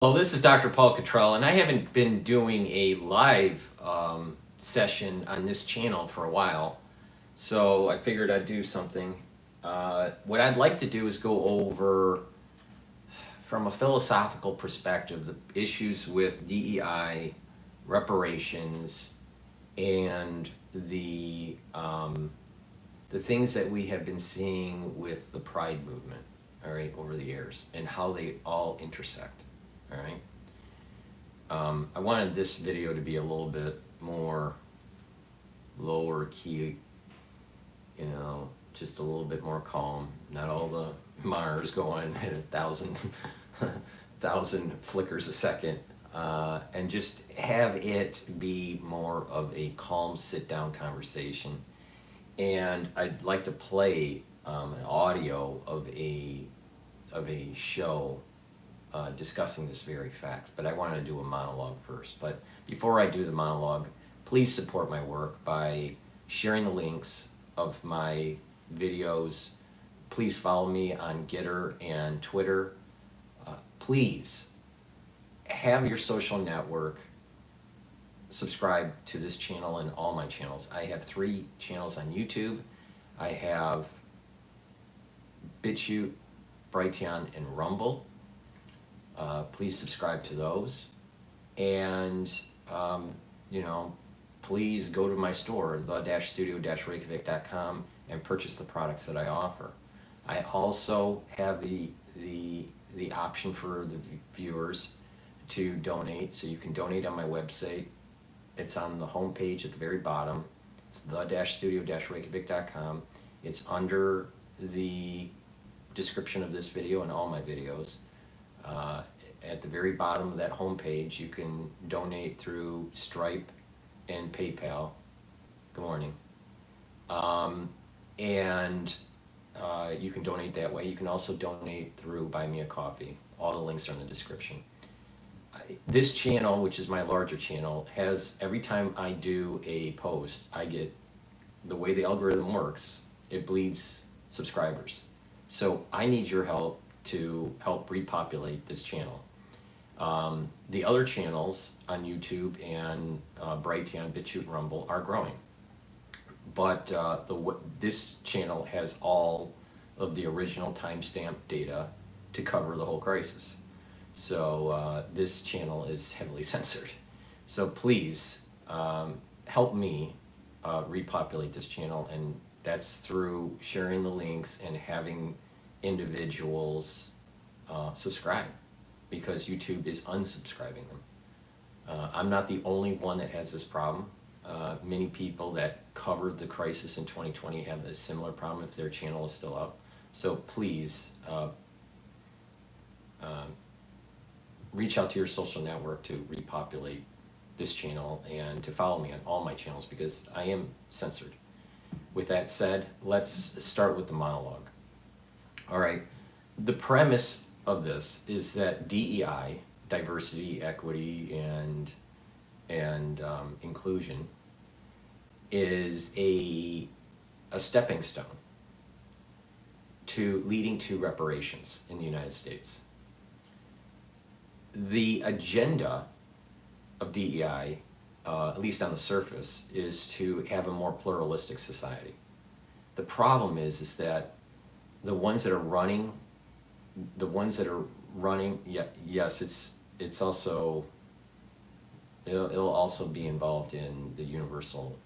Well, this is Dr. Paul Cottrell, and I haven't been doing a live session on this channel for a while, so I figured I'd do something. What I'd like to do is go over, from a philosophical perspective, the issues with DEI, reparations, and the things that we have been seeing with the Pride movement, all right, over the years, and how they all intersect. All right. I wanted this video to be a little bit more lower key, just a little bit more calm. Not all the monitors going at 1,000 flickers a second, and just have it be more of a calm sit-down conversation. And I'd like to play an audio of a show discussing this very fact, but I wanted to do a monologue first. But before I do the monologue, please support my work by sharing the links of my videos. Please follow me on GETTR and Twitter. Please have your social network subscribe to this channel and all my channels. I have 3 channels on YouTube. I have Bitchute, Brighteon, and Rumble. Please subscribe to those, and please go to my store, the-studio-reykjavik.com, and purchase the products that I offer. I also have the option for the viewers to donate, so you can donate on my website. It's on the home page at the very bottom. It's the-studio-reykjavik.com. It's under the description of this video and all my videos. At the very bottom of that homepage, you can donate through Stripe and PayPal. Good morning. And you can donate that way. You can also donate through Buy Me a Coffee. All the links are in the description. This channel, which is my larger channel, has, every time I do a post, I get, the way the algorithm works, it bleeds subscribers. So I need your help to help repopulate this channel. The other channels on YouTube and Brighteon, Bitchute, and Rumble are growing. But this channel has all of the original timestamp data to cover the whole crisis. So this channel is heavily censored. So please help me repopulate this channel, and that's through sharing the links and having individuals subscribe, because YouTube is unsubscribing them. I'm not the only one that has this problem. Many people that covered the crisis in 2020 have a similar problem if their channel is still up. So please reach out to your social network to repopulate this channel and to follow me on all my channels, because I am censored. With that said, let's start with the monologue. All right, the premise of this is that DEI, diversity, equity, and inclusion, is a stepping stone to leading to reparations in the United States. The agenda of DEI, at least on the surface, is to have a more pluralistic society. The problem is that the ones that are running, yes, it's also, it'll also be involved in the universal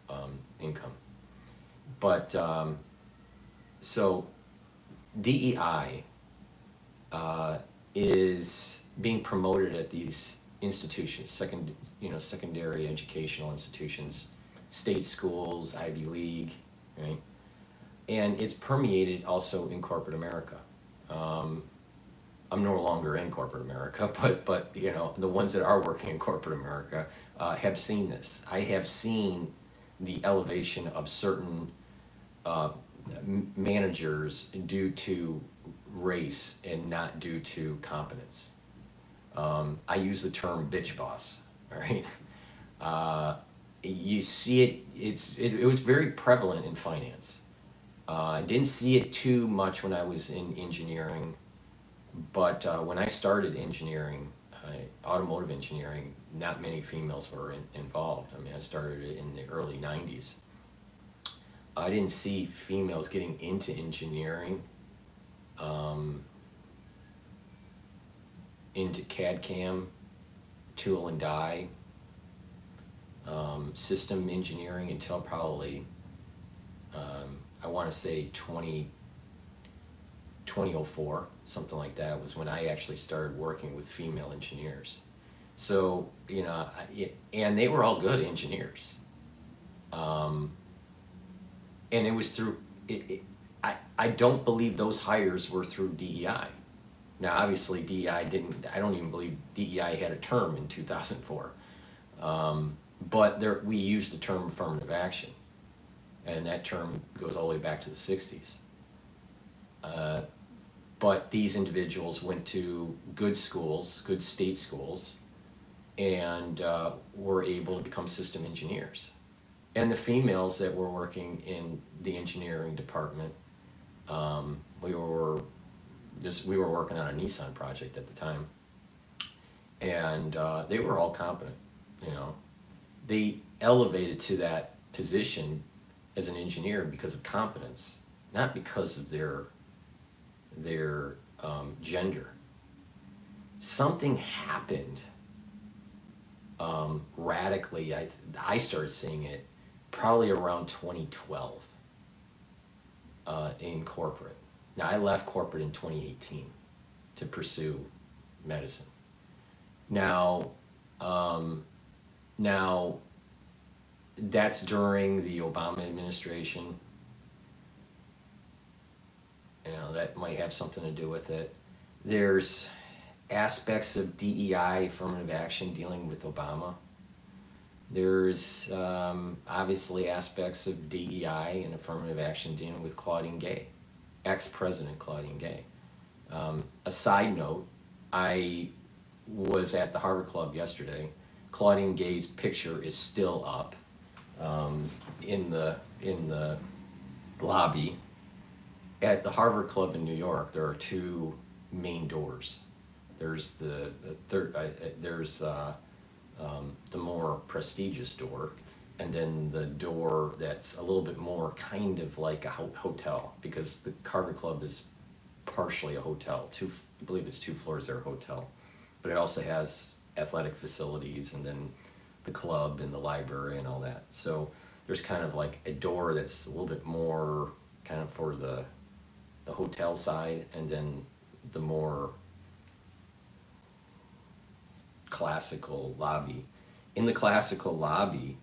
income. But so DEI is being promoted at these institutions, secondary educational institutions, state schools, Ivy League, right? And it's permeated also in corporate America. I'm no longer in corporate America, but the ones that are working in corporate America have seen this. I have seen the elevation of certain managers due to race and not due to competence. I use the term bitch boss, all right? You see it was very prevalent in finance. I didn't see it too much when I was in engineering, but when I started engineering, automotive engineering, not many females were involved. I mean, I started it in the early 90s. I didn't see females getting into engineering, into CAD/CAM, tool and die, system engineering until probably, I want to say 2004, something like that, was when I actually started working with female engineers. So, you know, and they were all good engineers. And it was through, I don't believe those hires were through DEI. Now, obviously, DEI didn't, I don't even believe DEI had a term in 2004. But we used the term affirmative action. And that term goes all the way back to the 60s. But these individuals went to good schools, good state schools, and were able to become system engineers. And the females that were working in the engineering department, we were working on a Nissan project at the time, and they were all competent. You know, they elevated to that position as an engineer because of competence, not because of their gender. Something happened radically. I started seeing it probably around 2012 in corporate. Now, I left corporate in 2018 to pursue medicine. Now that's during the Obama administration. You know, that might have something to do with it. There's aspects of DEI, affirmative action, dealing with Obama. There's obviously aspects of DEI and affirmative action dealing with Claud and Gay, ex-president Claud and Gay. A side note, I was at the Harvard Club yesterday. Claud and Gay's picture is still up in the lobby. At the Harvard Club in New York, there are two main doors. There's the more prestigious door, and then the door that's a little bit more kind of like a hotel, because the Harvard Club is partially a hotel. I believe it's 2 floors there, a hotel, but it also has athletic facilities, and then the club and the library and all that. So there's kind of like a door that's a little bit more kind of for the hotel side, and then the more classical lobby. In the classical lobby,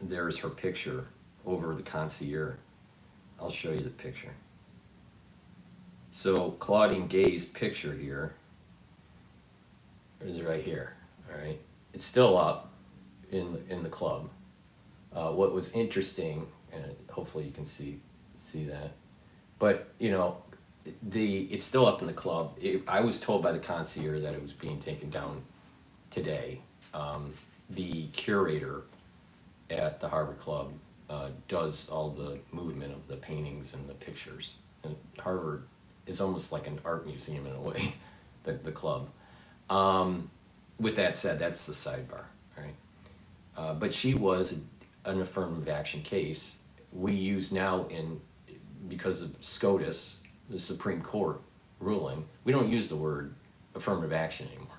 there's her picture over the concierge. I'll show you the picture. So Claud and Gay's picture here is right here. All right, it's still up in the club. What was interesting, and hopefully you can see that, but you know, it's still up in the club. I was told by the concierge that it was being taken down today. The curator at the Harvard Club does all the movement of the paintings and the pictures. And Harvard is almost like an art museum in a way, the club. With that said, that's the sidebar, right? But she was an affirmative action case. We use now because of SCOTUS, the Supreme Court ruling, we don't use the word affirmative action anymore.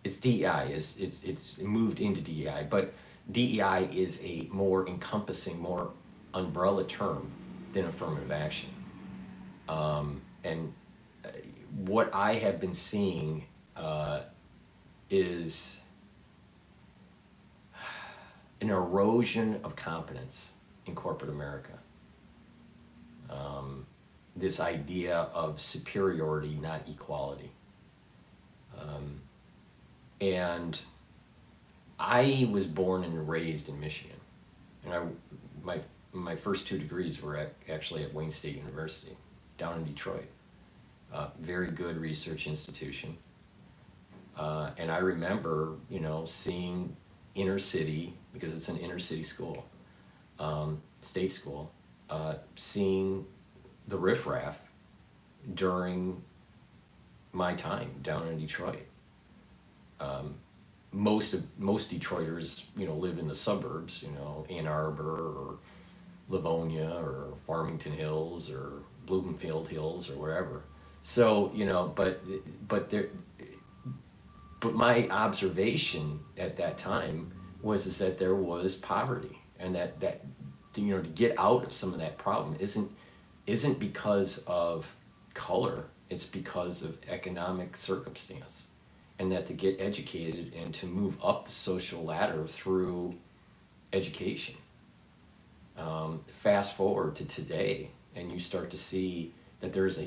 It's DEI, it's moved into DEI, but DEI is a more encompassing, more umbrella term than affirmative action. And what I have been seeing is an erosion of competence in corporate America. This idea of superiority, not equality. And I was born and raised in Michigan, and my first 2 degrees were actually at Wayne State University, down in Detroit. Very good research institution. And I remember, you know, seeing inner city, because it's an inner city school, state school, seeing the riffraff during my time down in Detroit. Most Detroiters, live in the suburbs, Ann Arbor or Livonia or Farmington Hills or Bloomfield Hills or wherever. So, but my observation at that time is that there was poverty, and that to get out of some of that problem isn't because of color, it's because of economic circumstance, and that to get educated and to move up the social ladder through education. Fast forward to today, and you start to see that there is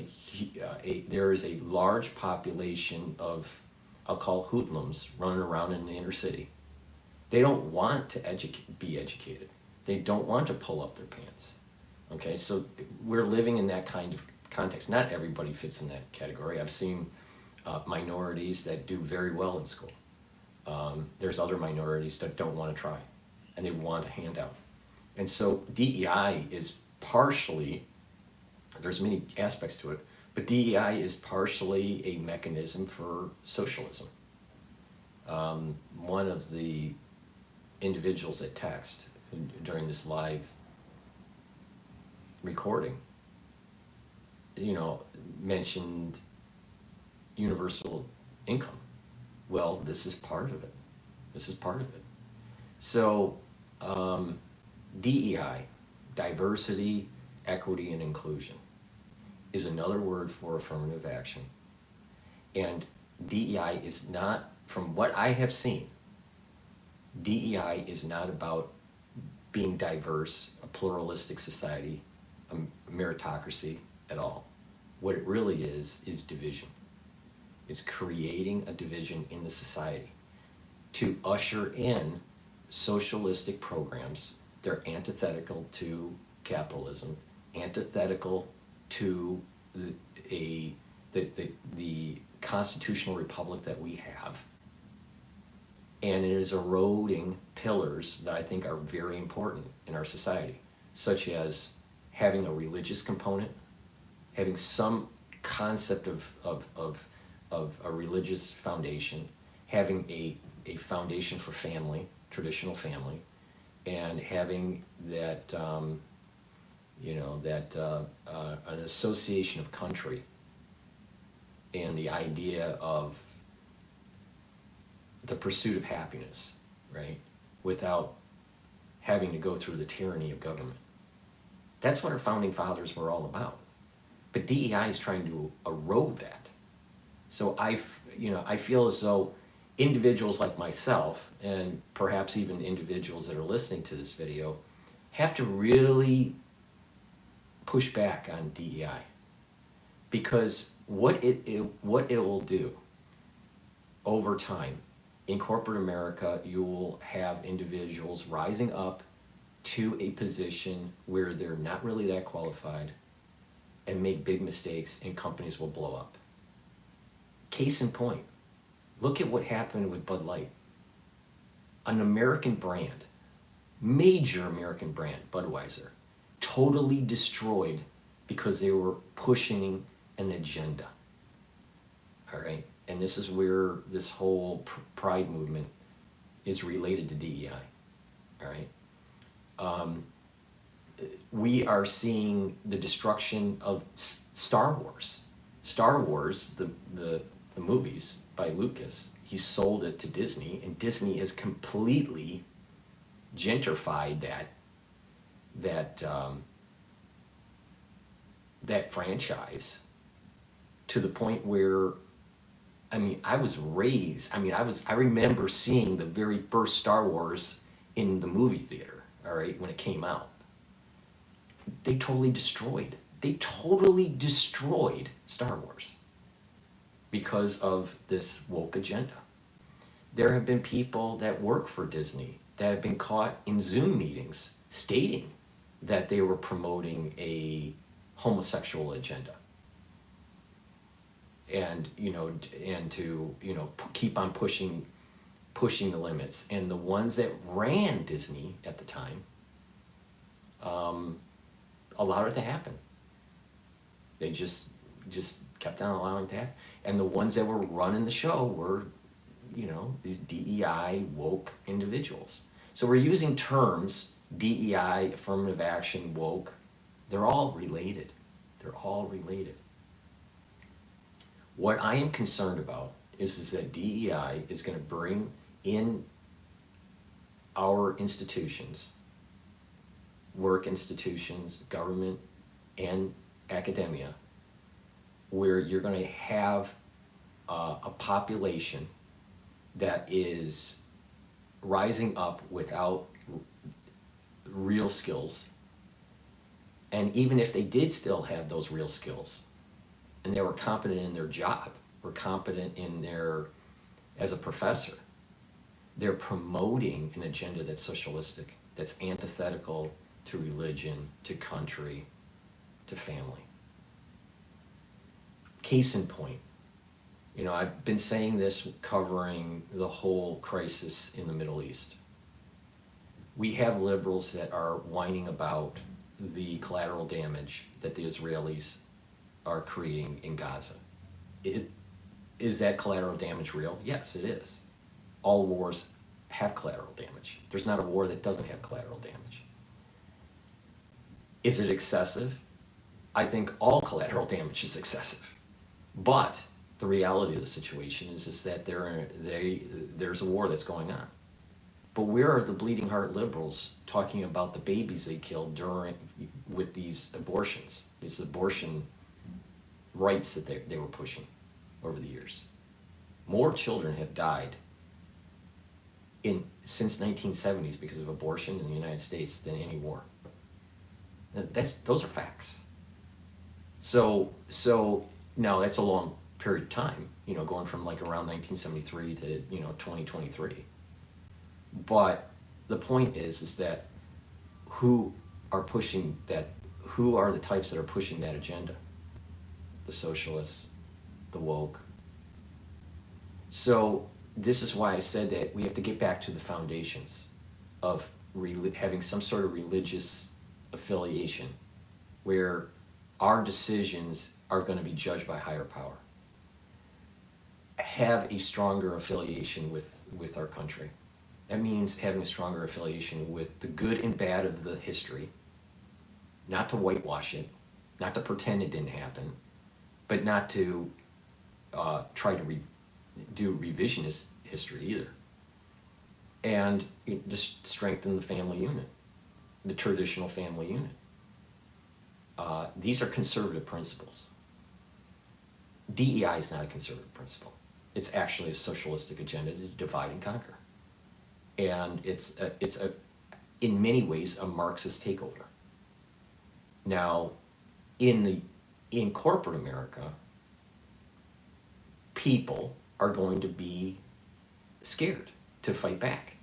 a large population of, I'll call hoodlums, running around in the inner city. They don't want to be educated. They don't want to pull up their pants. Okay, so we're living in that kind of context. Not everybody fits in that category. I've seen minorities that do very well in school. There's other minorities that don't want to try, and they want a handout. And so DEI is partially, there's many aspects to it, but DEI is partially a mechanism for socialism. One of the individuals at Text during this live recording, mentioned universal income. Well, this is part of it. So, DEI, diversity, equity, and inclusion, is another word for affirmative action. And DEI is not, from what I have seen, DEI is not about being diverse, a pluralistic society, a meritocracy at all. What it really is division. It's creating a division in the society to usher in socialistic programs. They're antithetical to capitalism, antithetical to the constitutional republic that we have, and it is eroding pillars that I think are very important in our society, such as having a religious component, having some concept of a religious foundation, having a foundation for family, traditional family, and having that an association of country, and the idea of the pursuit of happiness, right? Without having to go through the tyranny of government. That's what our founding fathers were all about. But DEI is trying to erode that. So I feel as though individuals like myself, and perhaps even individuals that are listening to this video, have to really push back on DEI, because what it will do over time in corporate America, you will have individuals rising up to a position where they're not really that qualified and make big mistakes, and companies will blow up. Case in point, look at what happened with Bud Light. An American brand, major American brand, Budweiser, totally destroyed because they were pushing an agenda. All right? And this is where this whole pride movement is related to DEI. All right? We are seeing the destruction of Star Wars. Star Wars, the movies by Lucas, he sold it to Disney, and Disney has completely gentrified that franchise to the point where, I was raised, I remember seeing the very first Star Wars in the movie theater, all right, when it came out. They totally destroyed Star Wars because of this woke agenda. There have been people that work for Disney that have been caught in Zoom meetings stating that they were promoting a homosexual agenda. And to keep on pushing the limits. And the ones that ran Disney at the time allowed it to happen. They just kept on allowing it to happen. And the ones that were running the show were, these DEI woke individuals. So we're using terms, DEI, affirmative action, woke. They're all related. They're all related. What I am concerned about is that DEI is going to bring in our institutions, work institutions, government, and academia, where you're going to have a population that is rising up without real skills. And even if they did still have those real skills, and they were competent in their job, were competent in their, as a professor, they're promoting an agenda that's socialistic, that's antithetical to religion, to country, to family. Case in point, I've been saying this covering the whole crisis in the Middle East. We have liberals that are whining about the collateral damage that the Israelis are creating in Gaza. Is that collateral damage real? Yes, it is. All wars have collateral damage. There's not a war that doesn't have collateral damage. Is it excessive? I think all collateral damage is excessive. But the reality of the situation is that there's a war that's going on. But where are the bleeding heart liberals talking about the babies they killed with these abortions, these abortion rights that they were pushing over the years? More children have died since 1970s because of abortion in the United States than any war. Those are facts. So now that's a long period of time, going from like around 1973 to 2023. But the point is that who are pushing that? Who are the types that are pushing that agenda? The socialists, the woke. So this is why I said that we have to get back to the foundations of having some sort of religious affiliation where our decisions are going to be judged by higher power. Have a stronger affiliation with our country. That means having a stronger affiliation with the good and bad of the history, not to whitewash it, not to pretend it didn't happen, but not to try to do revisionist history either. And just strengthen the family unit, the traditional family unit. These are conservative principles. DEI is not a conservative principle. It's actually a socialistic agenda to divide and conquer. And it's in many ways a Marxist takeover. Now, in corporate America, people are going to be scared to fight back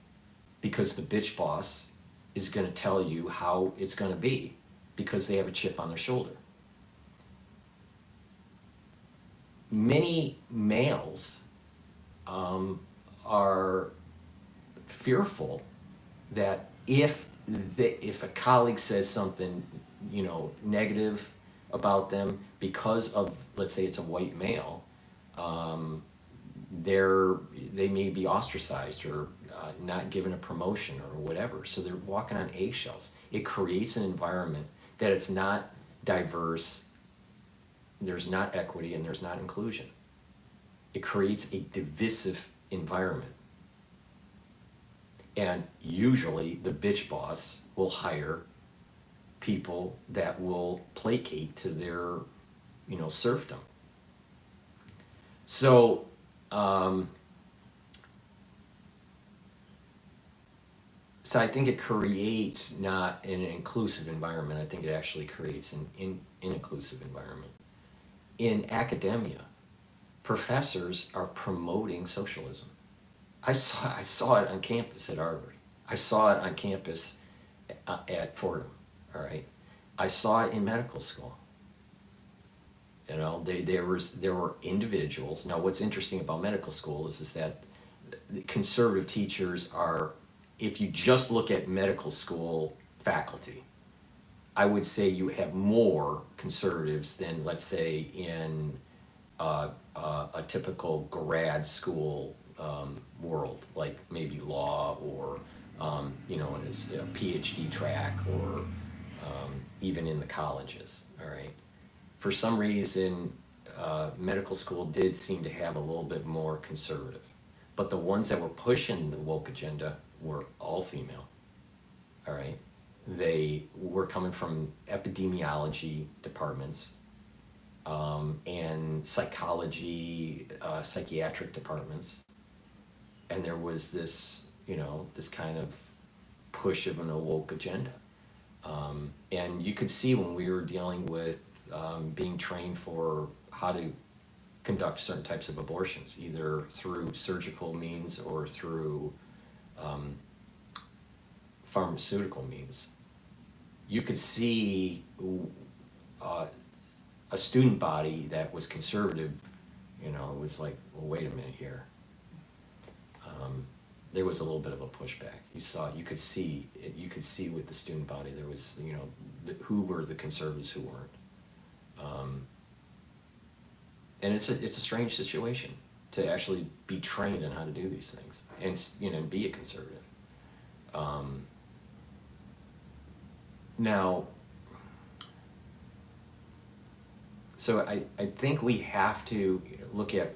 because the bitch boss is going to tell you how it's going to be because they have a chip on their shoulder. Many males are fearful that if a colleague says something, negative about them because of, let's say it's a white male, they may be ostracized or not given a promotion or whatever. So they're walking on eggshells. It creates an environment that it's not diverse, there's not equity, and there's not inclusion. It creates a divisive environment. And usually the bitch boss will hire people that will placate to their, serfdom. So, so I think it creates not an inclusive environment. I think it actually creates an inclusive environment. In academia, professors are promoting socialism. I saw it on campus at Harvard. I saw it on campus at Fordham. All right, I saw it in medical school. There were individuals. Now, what's interesting about medical school is that conservative teachers are. If you just look at medical school faculty, I would say you have more conservatives than, let's say, in a typical grad school world, like maybe law or in his Ph.D. track or even in the colleges. All right. For some reason, medical school did seem to have a little bit more conservative, but the ones that were pushing the woke agenda were all female. All right. They were coming from epidemiology departments and psychology, psychiatric departments. And there was this, this kind of push of an awoke agenda. And you could see when we were dealing with being trained for how to conduct certain types of abortions, either through surgical means or through pharmaceutical means. You could see a student body that was conservative, it was like, well, wait a minute here. There was a little bit of a pushback. You could see with the student body, there was, who were the conservatives, who weren't. And it's a strange situation to actually be trained on how to do these things and, be a conservative. Now, so I think we have to look at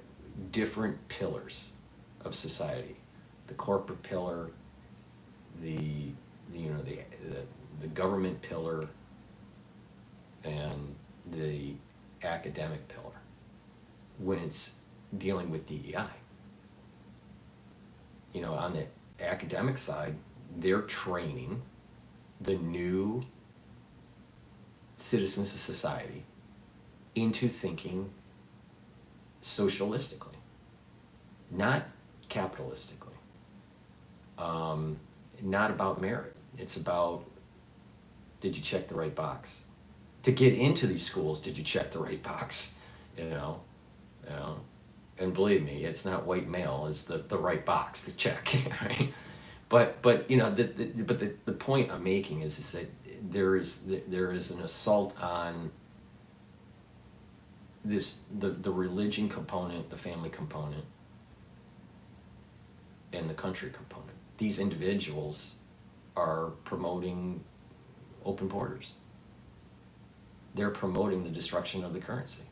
different pillars of society: the corporate pillar, the government pillar, and the academic pillar when it's dealing with DEI. On the academic side, they're training the new citizens of society into thinking socialistically, not capitalistically. Not about merit. It's about, did you check the right box? To get into these schools, did you check the right box? And believe me, it's not white male is the right box to check, right? But the point I'm making is that there is an assault on the religion component, the family component, and the country component. These individuals are promoting open borders. They're promoting the destruction of the currency.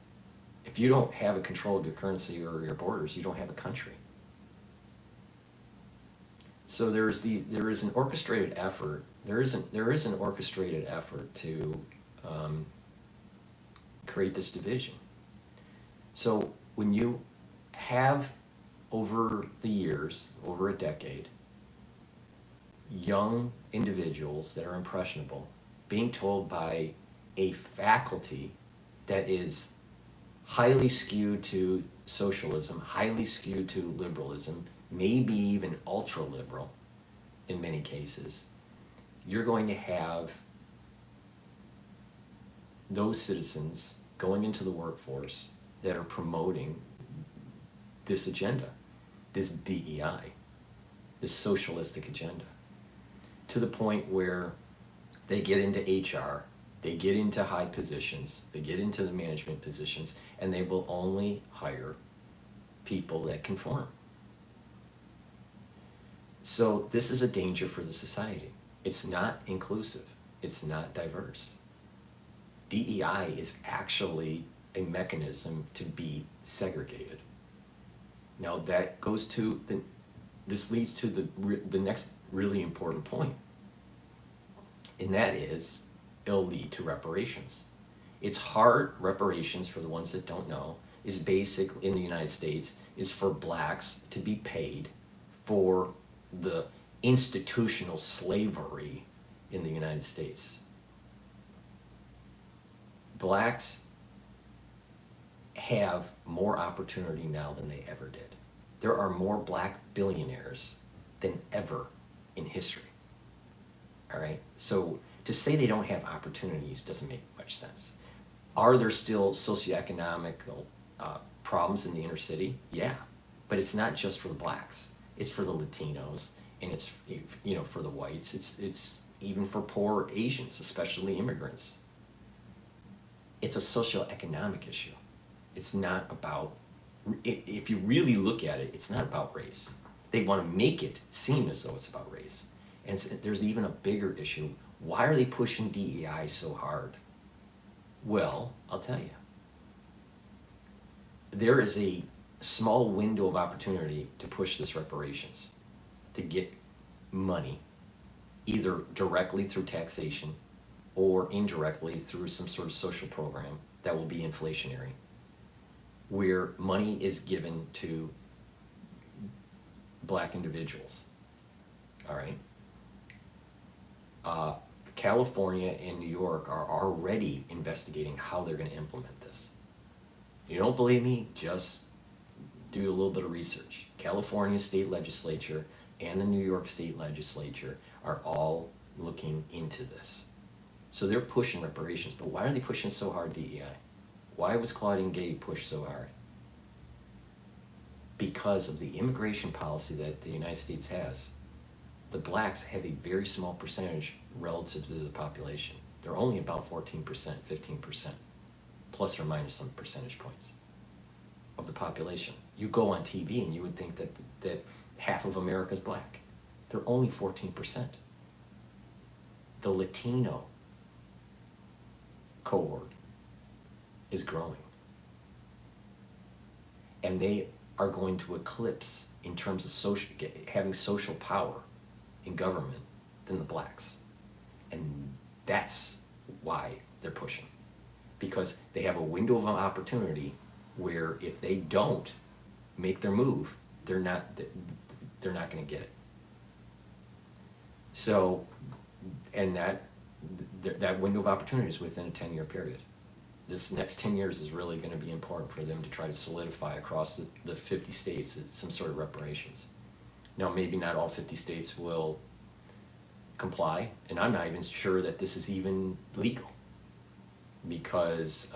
If you don't have a control of your currency or your borders, you don't have a country. So there is an orchestrated effort. There is an orchestrated effort to create this division. So when you have, over the years, over a decade, young individuals that are impressionable being told by a faculty that is highly skewed to socialism, highly skewed to liberalism, maybe even ultra-liberal in many cases, you're going to have those citizens going into the workforce that are promoting this agenda, this DEI, this socialistic agenda, to the point where they get into HR, they get into high positions, they get into the management positions, and they will only hire people that conform. So this is a danger for the society. It's not inclusive. It's not diverse. DEI is actually a mechanism to be segregated. Now that goes to this leads to the next really important point, and that is it'll lead to reparations. It's hard. Reparations, for the ones that don't know, is basically, in the United States, is for blacks to be paid for the institutional slavery in the United States. Blacks have more opportunity now than they ever did. There are more black billionaires than ever in history. All right? So to say they don't have opportunities doesn't make much sense. Are there still socioeconomic problems in the inner city? Yeah, but it's not just for the blacks. It's for the Latinos, and it's for the whites. It's even for poor Asians, especially immigrants. It's a socioeconomic issue. It's not about, if you really look at it, it's not about race. They want to make it seem as though it's about race. And there's even a bigger issue. Why are they pushing DEI so hard? Well, I'll tell you. There is a small window of opportunity to push this reparations, to get money, either directly through taxation or indirectly through some sort of social program that will be inflationary, where money is given to black individuals. All right. California and New York are already investigating how they're going to implement this. You don't believe me? Just do a little bit of research. California state legislature and the New York state legislature are all looking into this. So they're pushing reparations, but why are they pushing so hard DEI? Why was Claud and Gay pushed so hard? Because of the immigration policy that the United States has. The blacks have a very small percentage relative to the population. They're only about 14%, 15%, plus or minus some percentage points of the population. You go on TV and you would think that half of America is black. They're only 14%. The Latino cohort is growing. And they are going to eclipse, in terms of having social power in government, than the blacks. And that's why they're pushing. Because they have a window of opportunity where if they don't make their move, they're not going to get it. So, and that window of opportunity is within a 10-year period. This next 10 years is really going to be important for them to try to solidify across the 50 states some sort of reparations. Now, maybe not all 50 states will comply, and I'm not even sure that this is even legal, because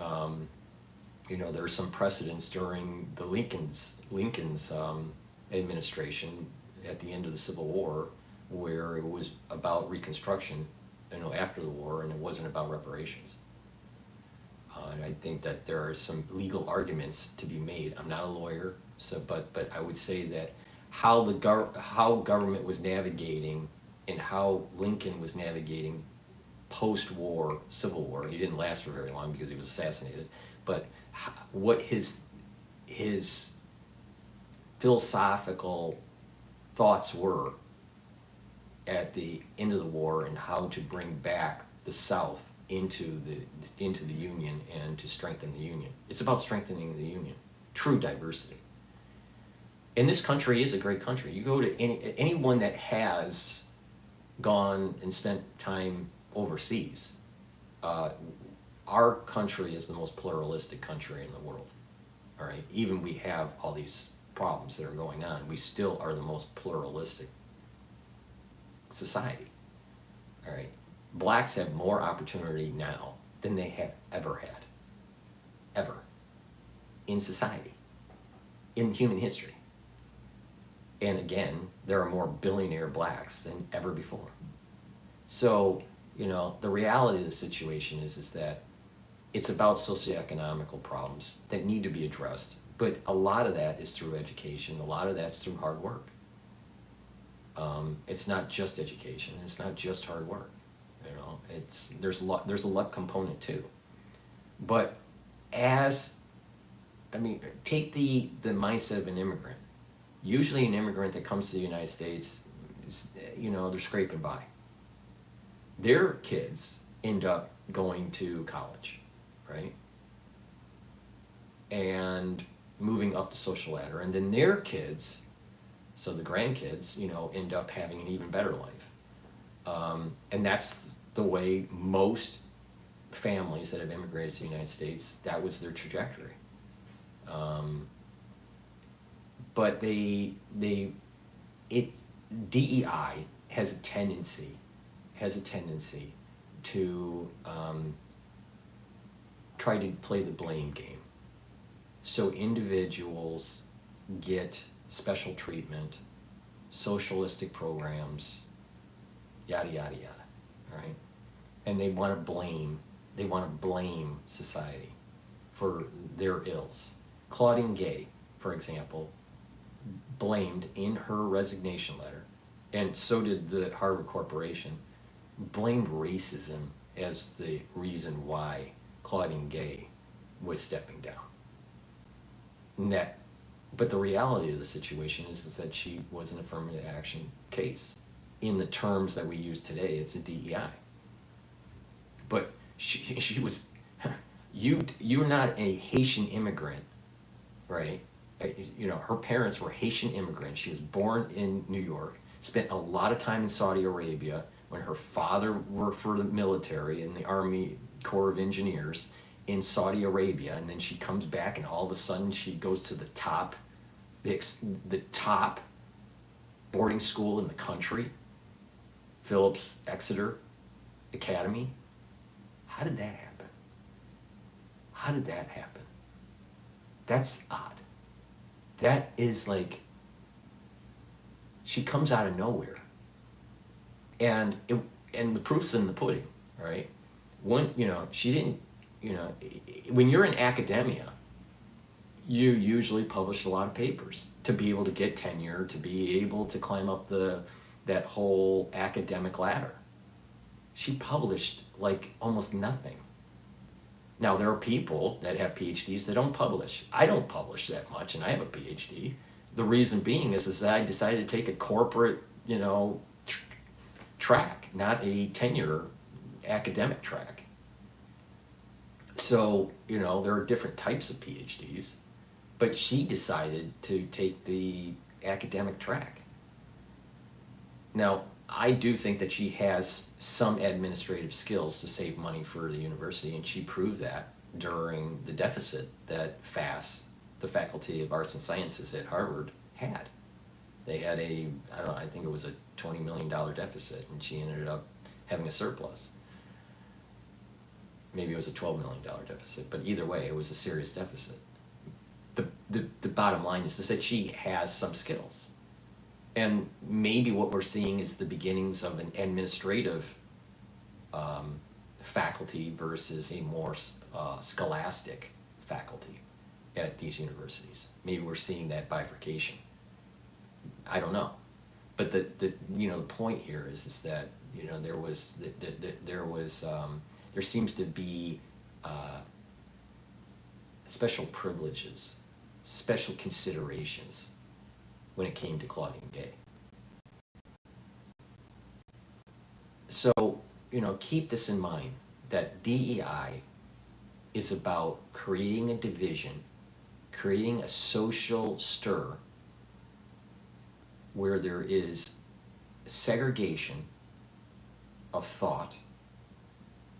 there are some precedents during the Lincoln's administration at the end of the Civil War, where it was about Reconstruction, after the war, and it wasn't about reparations. And I think that there are some legal arguments to be made. I'm not a lawyer, but I would say that how government was navigating and how Lincoln was navigating post-war Civil War. He didn't last for very long because he was assassinated. But what his philosophical thoughts were at the end of the war, and how to bring back the South into the Union and to strengthen the Union. It's about strengthening the Union, true diversity. And this country is a great country. You go to anyone that has gone and spent time overseas, our country is the most pluralistic country in the world. All right, even we have all these problems that are going on, we still are the most pluralistic society. All right, blacks have more opportunity now than they have ever had, ever, in society, in human history. And again, there are more billionaire blacks than ever before. So, the reality of the situation is that it's about socioeconomical problems that need to be addressed, but a lot of that is through education. A lot of that's through hard work. It's not just education. It's not just hard work. There's a luck component too. But take the mindset of an immigrant. Usually an immigrant that comes to the United States, they're scraping by. Their kids end up going to college, right? And moving up the social ladder. And then their kids, so the grandkids, end up having an even better life. And that's the way most families that have immigrated to the United States, that was their trajectory. But DEI has a tendency to try to play the blame game. So individuals get special treatment, socialistic programs, yada yada yada, right? And they want to blame society for their ills. Claud and Gay, for example, blamed in her resignation letter, and so did the Harvard Corporation, blamed racism as the reason why Claud and Gay was stepping down. But the reality of the situation is that she was an affirmative action case. In the terms that we use today, it's a DEI. But she was, you're not a Haitian immigrant, right? Her parents were Haitian immigrants. She was born in New York, spent a lot of time in Saudi Arabia when her father worked for the military in the Army Corps of Engineers in Saudi Arabia, and then she comes back and all of a sudden she goes to the top boarding school in the country, Phillips Exeter Academy. How did that happen? How did that happen? That's odd. That is like, she comes out of nowhere. And the proof's in the pudding, right? She didn't, when you're in academia, you usually publish a lot of papers to be able to get tenure, to be able to climb up that whole academic ladder. She published like almost nothing. Now, there are people that have PhDs that don't publish. I don't publish that much, and I have a PhD. The reason being is that I decided to take a corporate, track, not a tenure academic track. So, there are different types of PhDs, but she decided to take the academic track. Now, I do think that she has some administrative skills to save money for the university, and she proved that during the deficit that FAS, the Faculty of Arts and Sciences at Harvard, had. They had I think it was a $20 million deficit, and she ended up having a surplus. Maybe it was a $12 million deficit, but either way, it was a serious deficit. The bottom line is that she has some skills. And maybe what we're seeing is the beginnings of an administrative faculty versus a more scholastic faculty at these universities. Maybe we're seeing that bifurcation. I don't know. But the point here is that there seems to be special privileges, special considerations when it came to Claud and Gay. So, keep this in mind, that DEI is about creating a division, creating a social stir where there is segregation of thought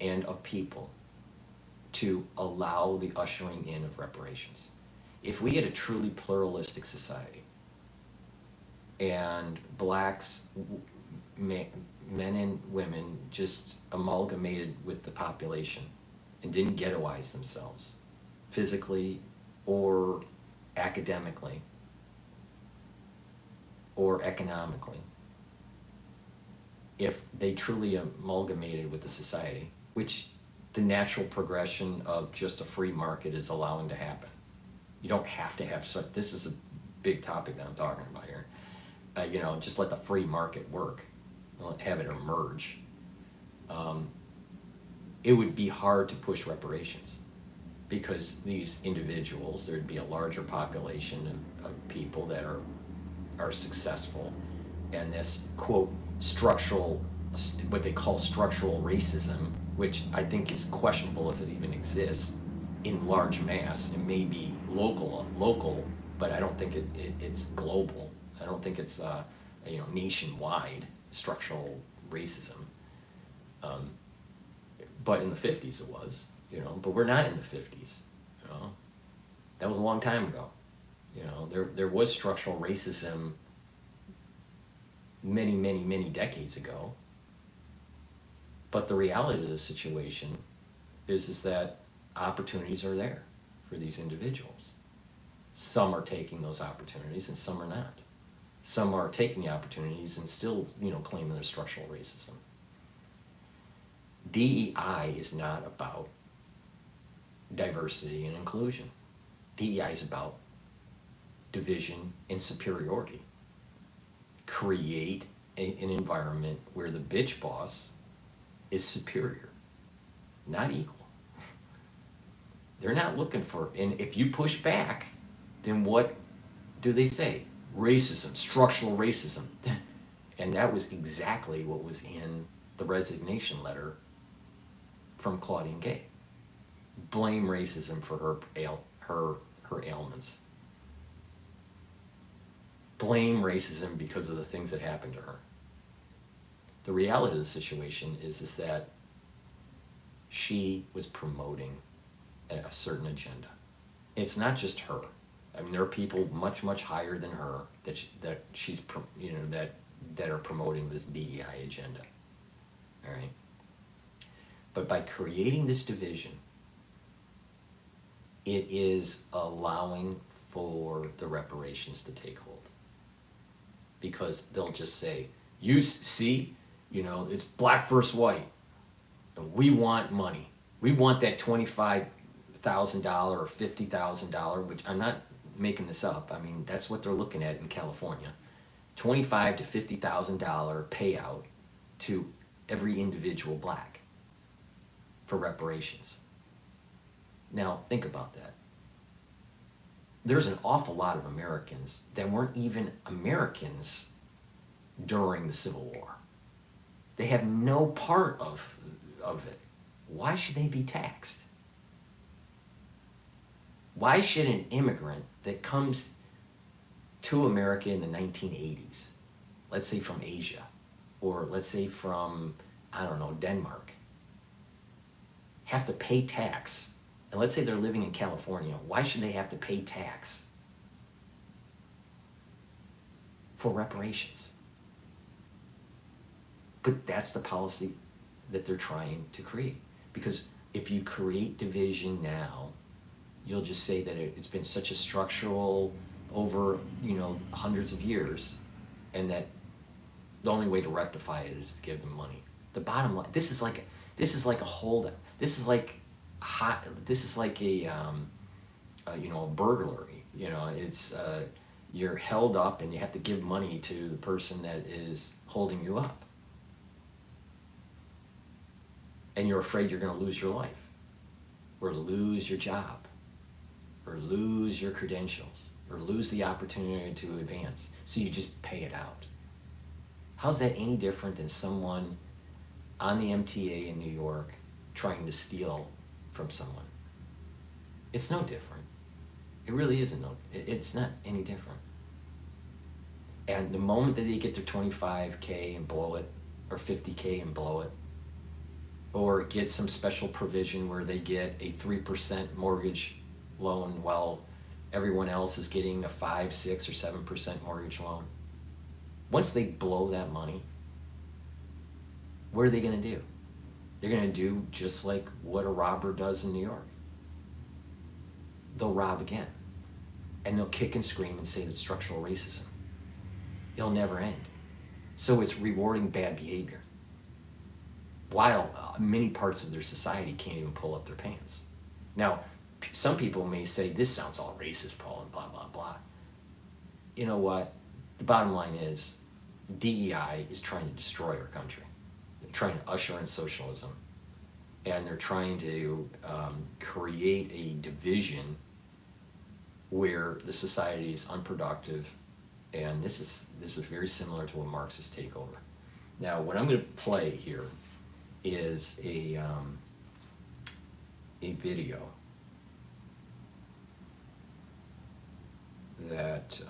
and of people to allow the ushering in of reparations. If we had a truly pluralistic society and blacks, men and women just amalgamated with the population and didn't ghettoize themselves physically or academically or economically, if they truly amalgamated with the society, which the natural progression of just a free market is allowing to happen. You don't have to have such, this is a big topic that I'm talking about here. Just let the free market work, have it emerge. It would be hard to push reparations because these individuals, there'd be a larger population of people that are successful, and this quote structural, what they call structural racism, which I think is questionable if it even exists in large mass. It may be local, but I don't think it's global. I don't think it's nationwide structural racism. But in the 50s it was, but we're not in the 50s. That was a long time ago. There was structural racism many decades ago. But the reality of the situation is that opportunities are there for these individuals. Some are taking those opportunities and some are not. Some are taking the opportunities and still, claiming their structural racism. DEI is not about diversity and inclusion. DEI is about division and superiority. Create an environment where the bitch boss is superior, not equal. They're not looking for, and if you push back, then what do they say? Racism, structural racism. And that was exactly what was in the resignation letter from Claud and Gay. Blame racism for her ailments. Blame racism because of the things that happened to her. The reality of the situation is that she was promoting a certain agenda. It's not just her. I mean, there are people much, much higher than her that she's, you know, that are promoting this DEI agenda. All right. But by creating this division, it is allowing for the reparations to take hold. Because they'll just say, you see, you know, it's black versus white, and we want money. We want that $25,000 or $50,000, which I'm not making this up. I mean, that's what they're looking at in California. $25,000 to $50,000 payout to every individual black for reparations. Now, think about that. There's an awful lot of Americans that weren't even Americans during the Civil War. They have no part of it. Why should they be taxed? Why should an immigrant that comes to America in the 1980s, let's say from Asia, or let's say from, I don't know, Denmark, have to pay tax? And let's say they're living in California. Why should they have to pay tax for reparations? But that's the policy that they're trying to create. Because if you create division now, you'll just say that it's been such a structural over, you know, hundreds of years, and that the only way to rectify it is to give them money. The bottom line, this is like a holdup. This is like a you know, a burglary. You know, it's you're held up and you have to give money to the person that is holding you up, and you're afraid you're going to lose your life, or lose your job, or lose your credentials, or lose the opportunity to advance. So you just pay it out. How's that any different than someone on the MTA in New York trying to steal from someone? It's no different. It really isn't. It's not any different. And the moment that they get their $25K and blow it, or $50K and blow it, or get some special provision where they get a 3% mortgage loan while everyone else is getting a 5, 6, or 7% mortgage loan, once they blow that money, what are they going to do? They're going to do just like what a robber does in New York. They'll rob again. And they'll kick and scream and say that's structural racism. It'll never end. So it's rewarding bad behavior, while many parts of their society can't even pull up their pants. Now, some people may say, this sounds all racist, Paul, and blah, blah, blah. You know what? The bottom line is, DEI is trying to destroy our country. They're trying to usher in socialism, and they're trying to create a division where the society is unproductive, and this is very similar to a Marxist takeover. Now, what I'm going to play here is a video that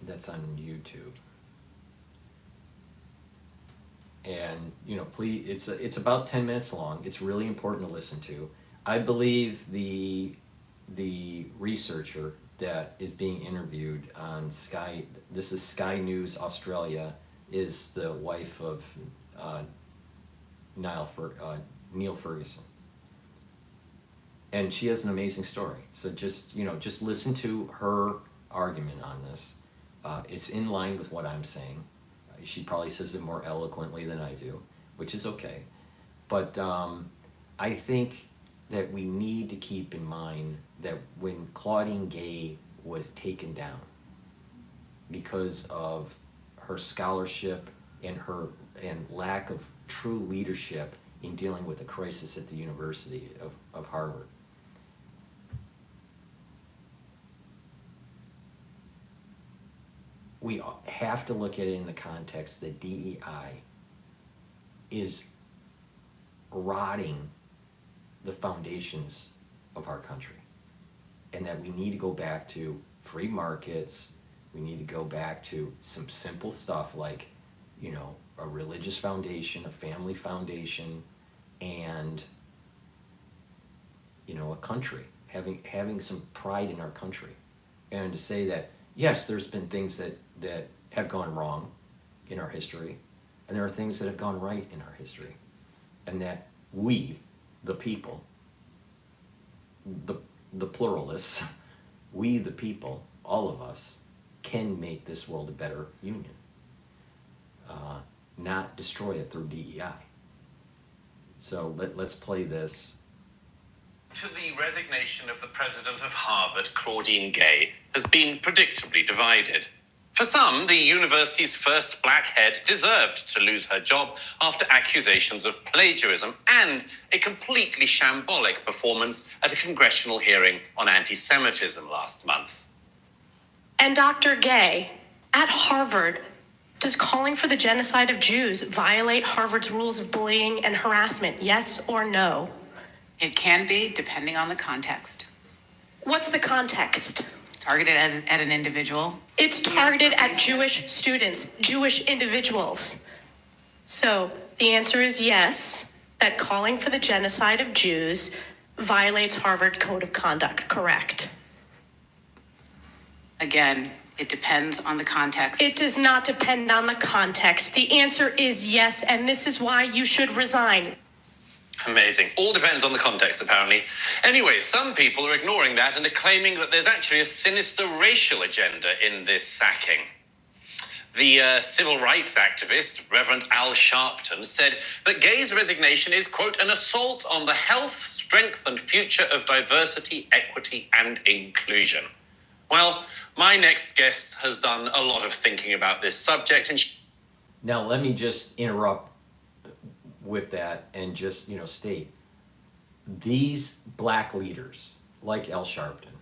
that's on YouTube. And, you know, please, it's about 10 minutes long. It's really important to listen to. I believe the researcher that is being interviewed on Sky, this is Sky News Australia, is the wife of Neil Ferguson. And she has an amazing story. So just listen to her argument on this. It's in line with what I'm saying. She probably says it more eloquently than I do, which is okay. But I think that we need to keep in mind that when Claud and Gay was taken down because of her scholarship and lack of true leadership in dealing with the crisis at the University of Harvard, we have to look at it in the context that DEI is rotting the foundations of our country, and that we need to go back to free markets. We need to go back to some simple stuff like, you know, a religious foundation, a family foundation, and, you know, a country, having some pride in our country. And to say that, yes, there's been things that have gone wrong in our history, and there are things that have gone right in our history, and that we, the people, the pluralists, we the people, all of us, can make this world a better union, not destroy it through DEI. So let's play this. To the resignation of the president of Harvard, Claud and Gay, has been predictably divided. For some, the university's first black head deserved to lose her job after accusations of plagiarism and a completely shambolic performance at a congressional hearing on anti-Semitism last month. And Dr. Gay, at Harvard, does calling for the genocide of Jews violate Harvard's rules of bullying and harassment, yes or no? It can be, depending on the context. What's the context? Targeted at an individual. It's targeted at Jewish students, Jewish individuals. So the answer is yes, that calling for the genocide of Jews violates Harvard Code of Conduct, correct? Again, it depends on the context. It does not depend on the context. The answer is yes, and this is why you should resign. Amazing. All depends on the context, apparently. Anyway, some people are ignoring that and are claiming that there's actually a sinister racial agenda in this sacking. The civil rights activist, Reverend Al Sharpton, said that Gay's resignation is, quote, an assault on the health, strength, and future of diversity, equity, and inclusion. Well, my next guest has done a lot of thinking about this subject, and Now let me just interrupt with that and just, state these black leaders like Al Sharpton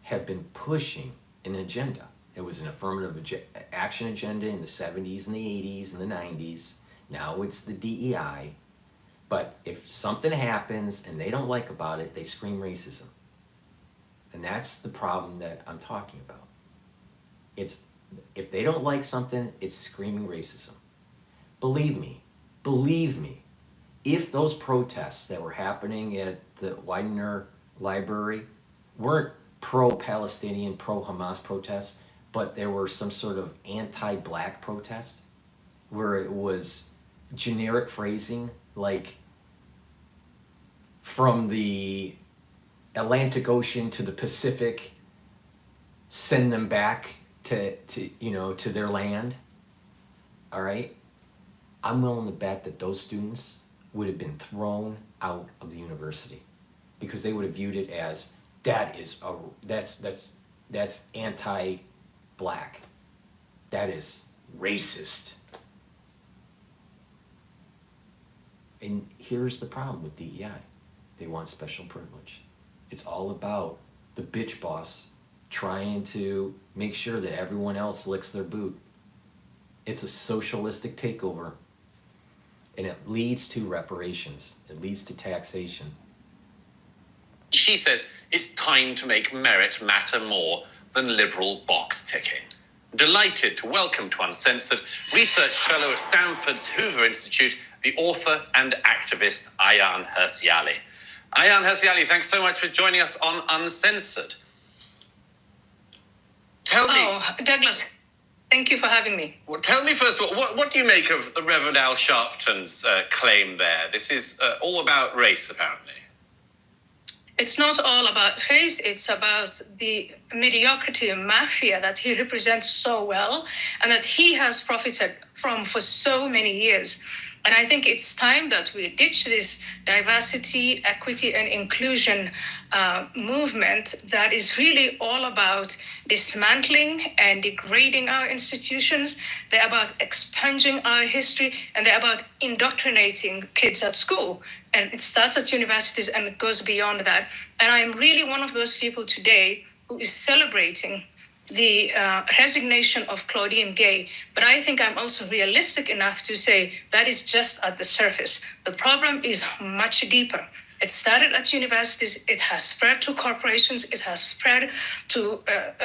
have been pushing an agenda. It was an affirmative action agenda in the 70s and the 80s and the 90s. Now it's the DEI. But if something happens and they don't like about it, they scream racism. And that's the problem that I'm talking about. It's if they don't like something, it's screaming racism. Believe me, if those protests that were happening at the Widener Library weren't pro-Palestinian, pro-Hamas protests, but there were some sort of anti-black protest where it was generic phrasing like from the Atlantic Ocean to the Pacific, send them back to their land. All right? I'm willing to bet that those students would have been thrown out of the university because they would have viewed it as that's anti-black. That is racist. And here's the problem with DEI. They want special privilege. It's all about the bitch boss trying to make sure that everyone else licks their boot. It's a socialistic takeover. And it leads to reparations. It leads to taxation. she says it's time to make merit matter more than liberal box ticking. Delighted to welcome to Uncensored research fellow at Stanford's Hoover Institute, the author and activist Ayaan Hirsi Ali. Ayaan Hirsi Ali, thanks so much for joining us on Uncensored. Tell me... Oh, Douglas, thank you for having me. Well, tell me first of all, what do you make of the Reverend Al Sharpton's claim there? This is all about race, apparently. it's not all about race, it's about the mediocrity mafia that he represents so well and that he has profited from for so many years. And I think it's time that we ditch this diversity, equity, and inclusion movement that is really all about dismantling and degrading our institutions. They're about expunging our history, and they're about indoctrinating kids at school. And it starts at universities and it goes beyond that. And I'm really one of those people today who is celebrating the resignation of Claud and Gay, but I think I'm also realistic enough to say that is just at the surface. The problem is much deeper. It started at universities, it has spread to corporations, it has spread to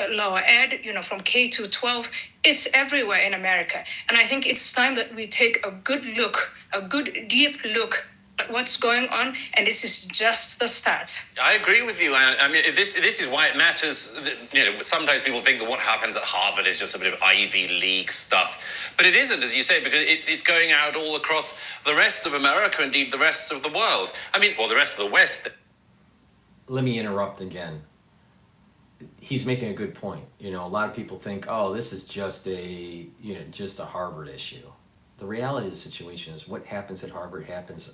lower ed, from K to 12. It's everywhere in America. And I think it's time that we take a good look, a good deep look at what's going on, and this is just the start. I agree with you. I mean, this is why it matters. Sometimes people think that what happens at Harvard is just a bit of Ivy League stuff, but it isn't, as you say, because it's going out all across the rest of America, indeed the rest of the world. I mean, or the rest of the West. Let me interrupt again. He's making a good point. A lot of people think, oh, this is just a Harvard issue. The reality of the situation is what happens at Harvard happens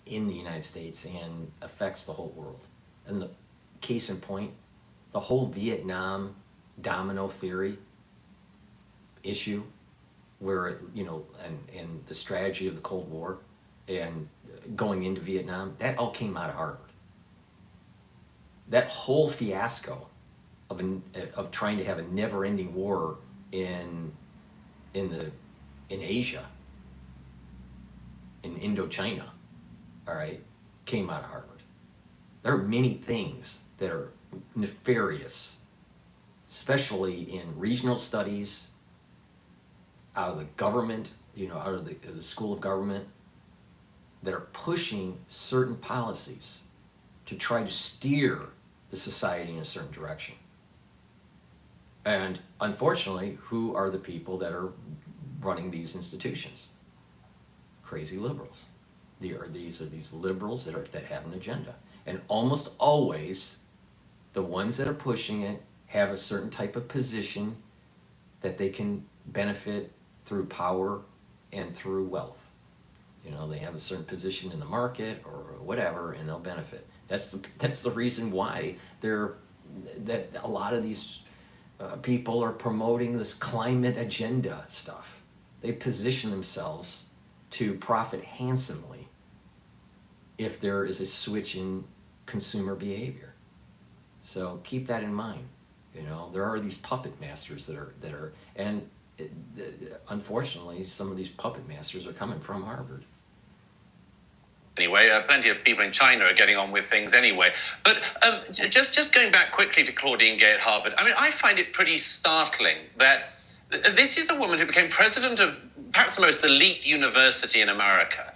in the United States and affects the whole world. And the case in point, the whole Vietnam domino theory issue, where and the strategy of the Cold War and going into Vietnam, that all came out of Harvard. That whole fiasco of trying to have a never-ending war in Asia, in Indochina, all right, came out of Harvard. There are many things that are nefarious, especially in regional studies, out of the government, out of the School of Government, that are pushing certain policies to try to steer the society in a certain direction. And unfortunately, who are the people that are running these institutions? Crazy liberals. These are these liberals that have an agenda. And almost always, the ones that are pushing it have a certain type of position that they can benefit through power and through wealth. They have a certain position in the market or whatever, and they'll benefit. That's the reason why that a lot of these people are promoting this climate agenda stuff. They position themselves to profit handsomely if there is a switch in consumer behavior. So keep that in mind. There are these puppet masters that are, and unfortunately, some of these puppet masters are coming from Harvard. Anyway, plenty of people in China are getting on with things anyway. But just going back quickly to Claud and Gay at Harvard, I mean, I find it pretty startling that this is a woman who became president of perhaps the most elite university in America.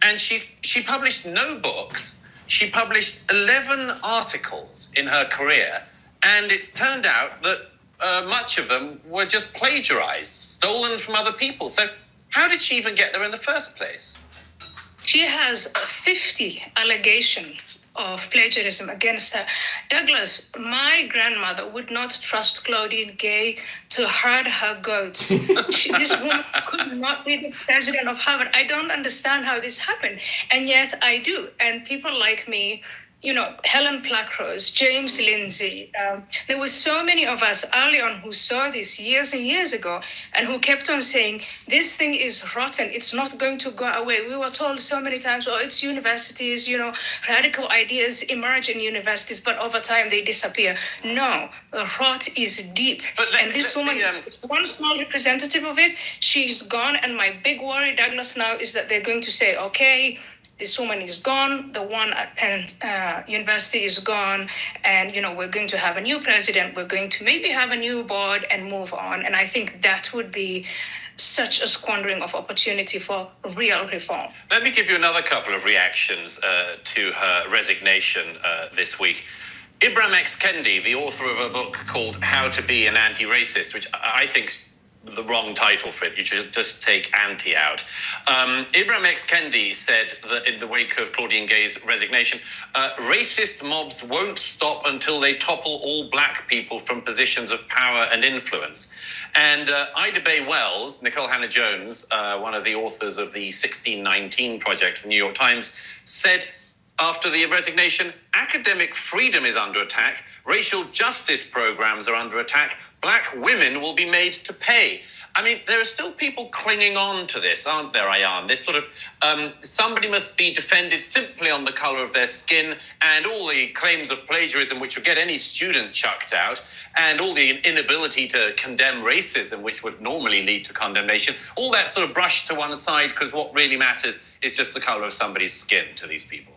And she published no books. She published 11 articles in her career. And it's turned out that much of them were just plagiarized, stolen from other people. So how did she even get there in the first place? She has 50 allegations of plagiarism against her. Douglas, my grandmother would not trust Claud and Gay to herd her goats. This woman could not be the president of Harvard. I don't understand how this happened, and yet I do. And people like me, Helen Placrose, James Lindsay. There were so many of us early on who saw this years and years ago and who kept on saying, this thing is rotten. It's not going to go away. We were told so many times, it's universities, radical ideas emerge in universities, but over time they disappear. No, the rot is deep. And this woman is one small representative of it. She's gone. And my big worry, Douglas, now is that they're going to say, okay, this woman is gone, the one at Penn University is gone, and we're going to have a new president, we're going to maybe have a new board and move on. And I think that would be such a squandering of opportunity for real reform. Let me give you another couple of reactions to her resignation this week. Ibram X. Kendi, the author of a book called How to Be an Anti-Racist, which I think the wrong title for it. You should just take anti out. Ibram X. Kendi said that in the wake of Claud and Gay's resignation, racist mobs won't stop until they topple all black people from positions of power and influence. And Ida Bay Wells, Nicole Hannah-Jones, one of the authors of the 1619 Project from New York Times, said, after the resignation, academic freedom is under attack, racial justice programs are under attack, black women will be made to pay. I mean, there are still people clinging on to this, aren't there, Ayan? This sort of, somebody must be defended simply on the colour of their skin, and all the claims of plagiarism which would get any student chucked out, and all the inability to condemn racism which would normally lead to condemnation, all that sort of brushed to one side, because what really matters is just the colour of somebody's skin to these people.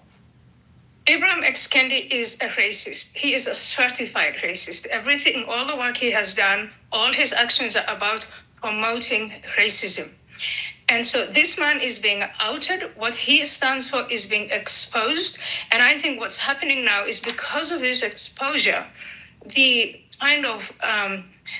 Ibram X. Kendi is a racist. He is a certified racist. Everything, all the work he has done, all his actions are about promoting racism. And so this man is being outed. What he stands for is being exposed. And I think what's happening now is because of his exposure, the kind of,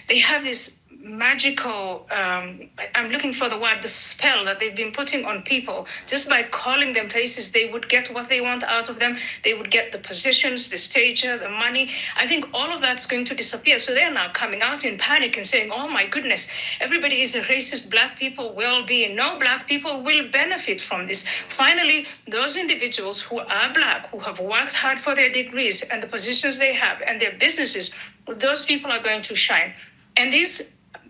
they have this magical, I'm looking for the word, the spell that they've been putting on people. Just by calling them racist, they would get what they want out of them. They would get the positions, the stature, the money. I think all of that's going to disappear. So they're now coming out in panic and saying, oh my goodness, everybody is a racist. Black people will be. No, black people will benefit from this. Finally, those individuals who are black, who have worked hard for their degrees and the positions they have and their businesses, those people are going to shine. And these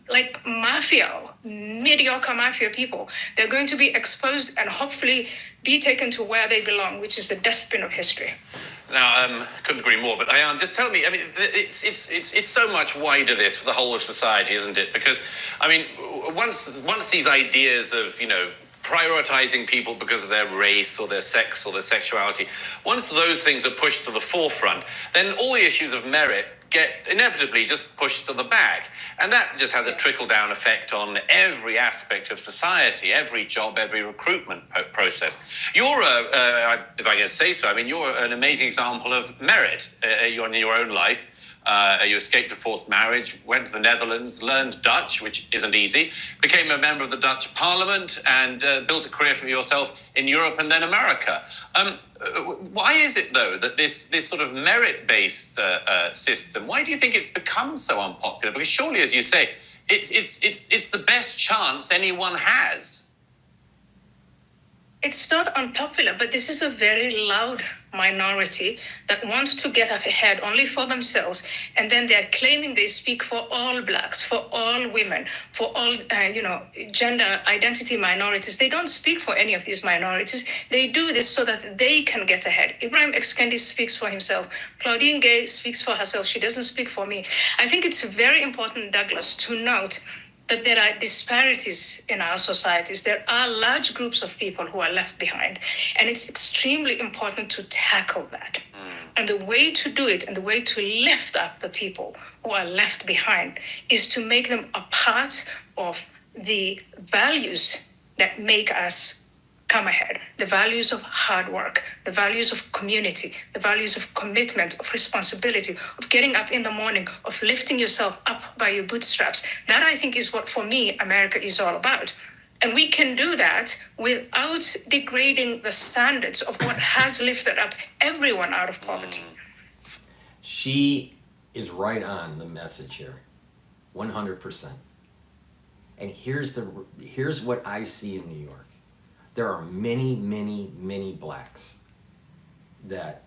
like mafia, mediocre mafia people, they're going to be exposed and hopefully be taken to where they belong, which is the dustbin of history. Now, couldn't agree more, but Ayan, just tell me, I mean, it's so much wider, this, for the whole of society, isn't it? Because, I mean, once these ideas of, you know, prioritizing people because of their race or their sex or their sexuality, once those things are pushed to the forefront, then all the issues of merit get inevitably just pushed to the back. And that just has a trickle-down effect on every aspect of society, every job, every recruitment process. You're, if I can say so, I mean, you're an amazing example of merit in your own life. You escaped a forced marriage, went to the Netherlands, learned Dutch, which isn't easy, became a member of the Dutch Parliament, and built a career for yourself in Europe and then America. Why is it, though, that this sort of merit-based system, why do you think it's become so unpopular? Because surely, as you say, it's the best chance anyone has. It's not unpopular, but this is a very loud minority that want to get ahead only for themselves. And then they're claiming they speak for all blacks, for all women, for all, gender identity minorities. They don't speak for any of these minorities. They do this so that they can get ahead. Ibram X. Kendi speaks for himself. Claud and Gay speaks for herself. She doesn't speak for me. I think it's very important, Douglas, to note that there are disparities in our societies. There are large groups of people who are left behind. And it's extremely important to tackle that. And the way to do it and the way to lift up the people who are left behind is to make them a part of the values that make us come ahead, the values of hard work, the values of community, the values of commitment, of responsibility, of getting up in the morning, of lifting yourself up by your bootstraps. That, I think, is what, for me, America is all about. And we can do that without degrading the standards of what has lifted up everyone out of poverty. She is right on the message here, 100%. And here's what I see in New York. There are many, many, many blacks that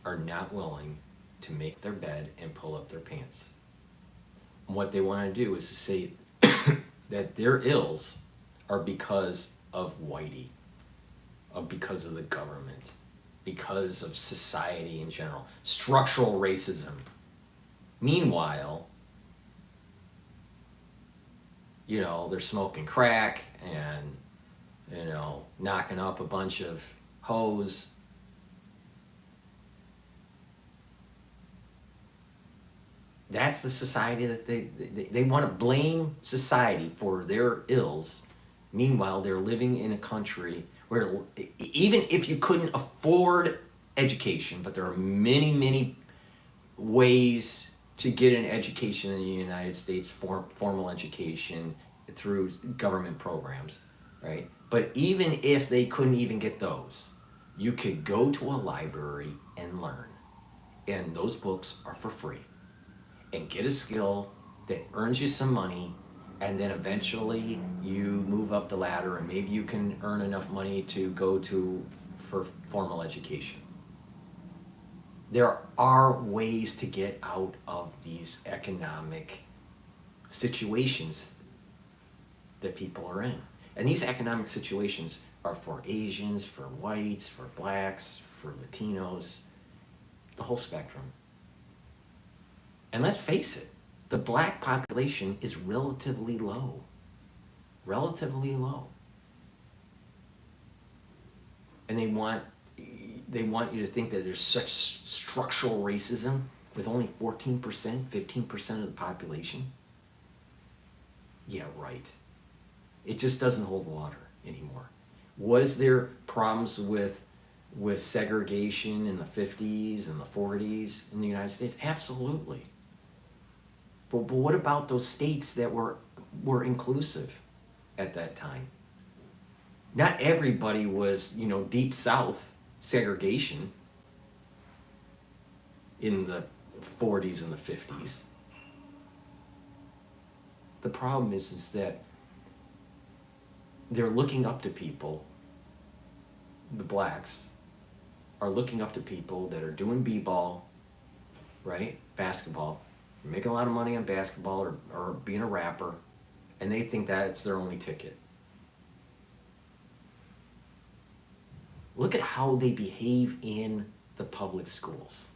are not willing to make their bed and pull up their pants. And what they want to do is to say that their ills are because of whitey, because of the government, because of society in general, structural racism. Meanwhile, they're smoking crack and knocking up a bunch of hoes. That's the society that they want to blame society for their ills. Meanwhile, they're living in a country where even if you couldn't afford education, but there are many, many ways to get an education in the United States, formal education, through government programs, right? But even if they couldn't even get those, you could go to a library and learn. And those books are for free. And get a skill that earns you some money, and then eventually you move up the ladder and maybe you can earn enough money to go to for formal education. There are ways to get out of these economic situations that people are in. And these economic situations are for Asians, for whites, for blacks, for Latinos, the whole spectrum. And let's face it, the black population is relatively low. Relatively low. And they want you to think that there's such structural racism with only 14%, 15% of the population. Yeah, right. It just doesn't hold water anymore. Was there problems with segregation in the 50s and the 40s in the United States? Absolutely. But what about those states that were inclusive at that time? Not everybody was, deep South segregation in the 40s and the 50s. The problem is that they're looking up to people, the blacks are looking up to people that are doing b-ball, right? Basketball, making a lot of money on basketball or being a rapper, and they think that's their only ticket. Look at how they behave in the public schools.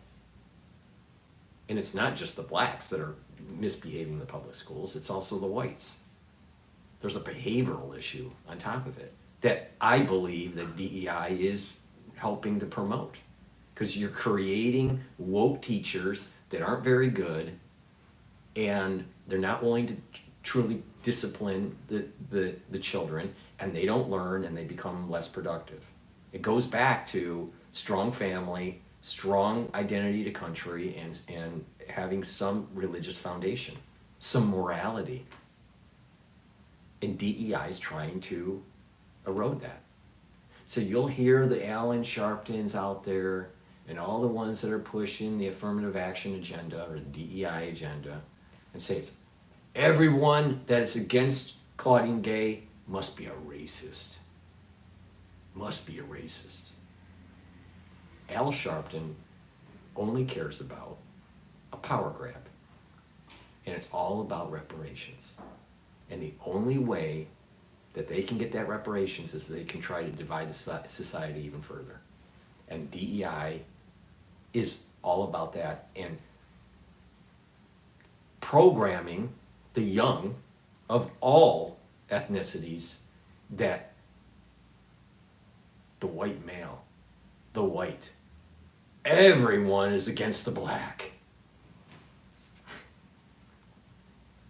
And it's not just the blacks that are misbehaving in the public schools, it's also the whites. There's a behavioral issue on top of it that I believe that DEI is helping to promote. Because you're creating woke teachers that aren't very good, and they're not willing to truly discipline the children, and they don't learn and they become less productive. It goes back to strong family, strong identity to country, and having some religious foundation, some morality. And DEI is trying to erode that. So you'll hear the Alan Sharptons out there and all the ones that are pushing the affirmative action agenda or the DEI agenda and say it's everyone that is against Claud and Gay must be a racist. Must be a racist. Al Sharpton only cares about a power grab. And it's all about reparations. And the only way that they can get that reparations is they can try to divide the society even further. And DEI is all about that, and programming the young of all ethnicities that the white male, the white, everyone is against the black.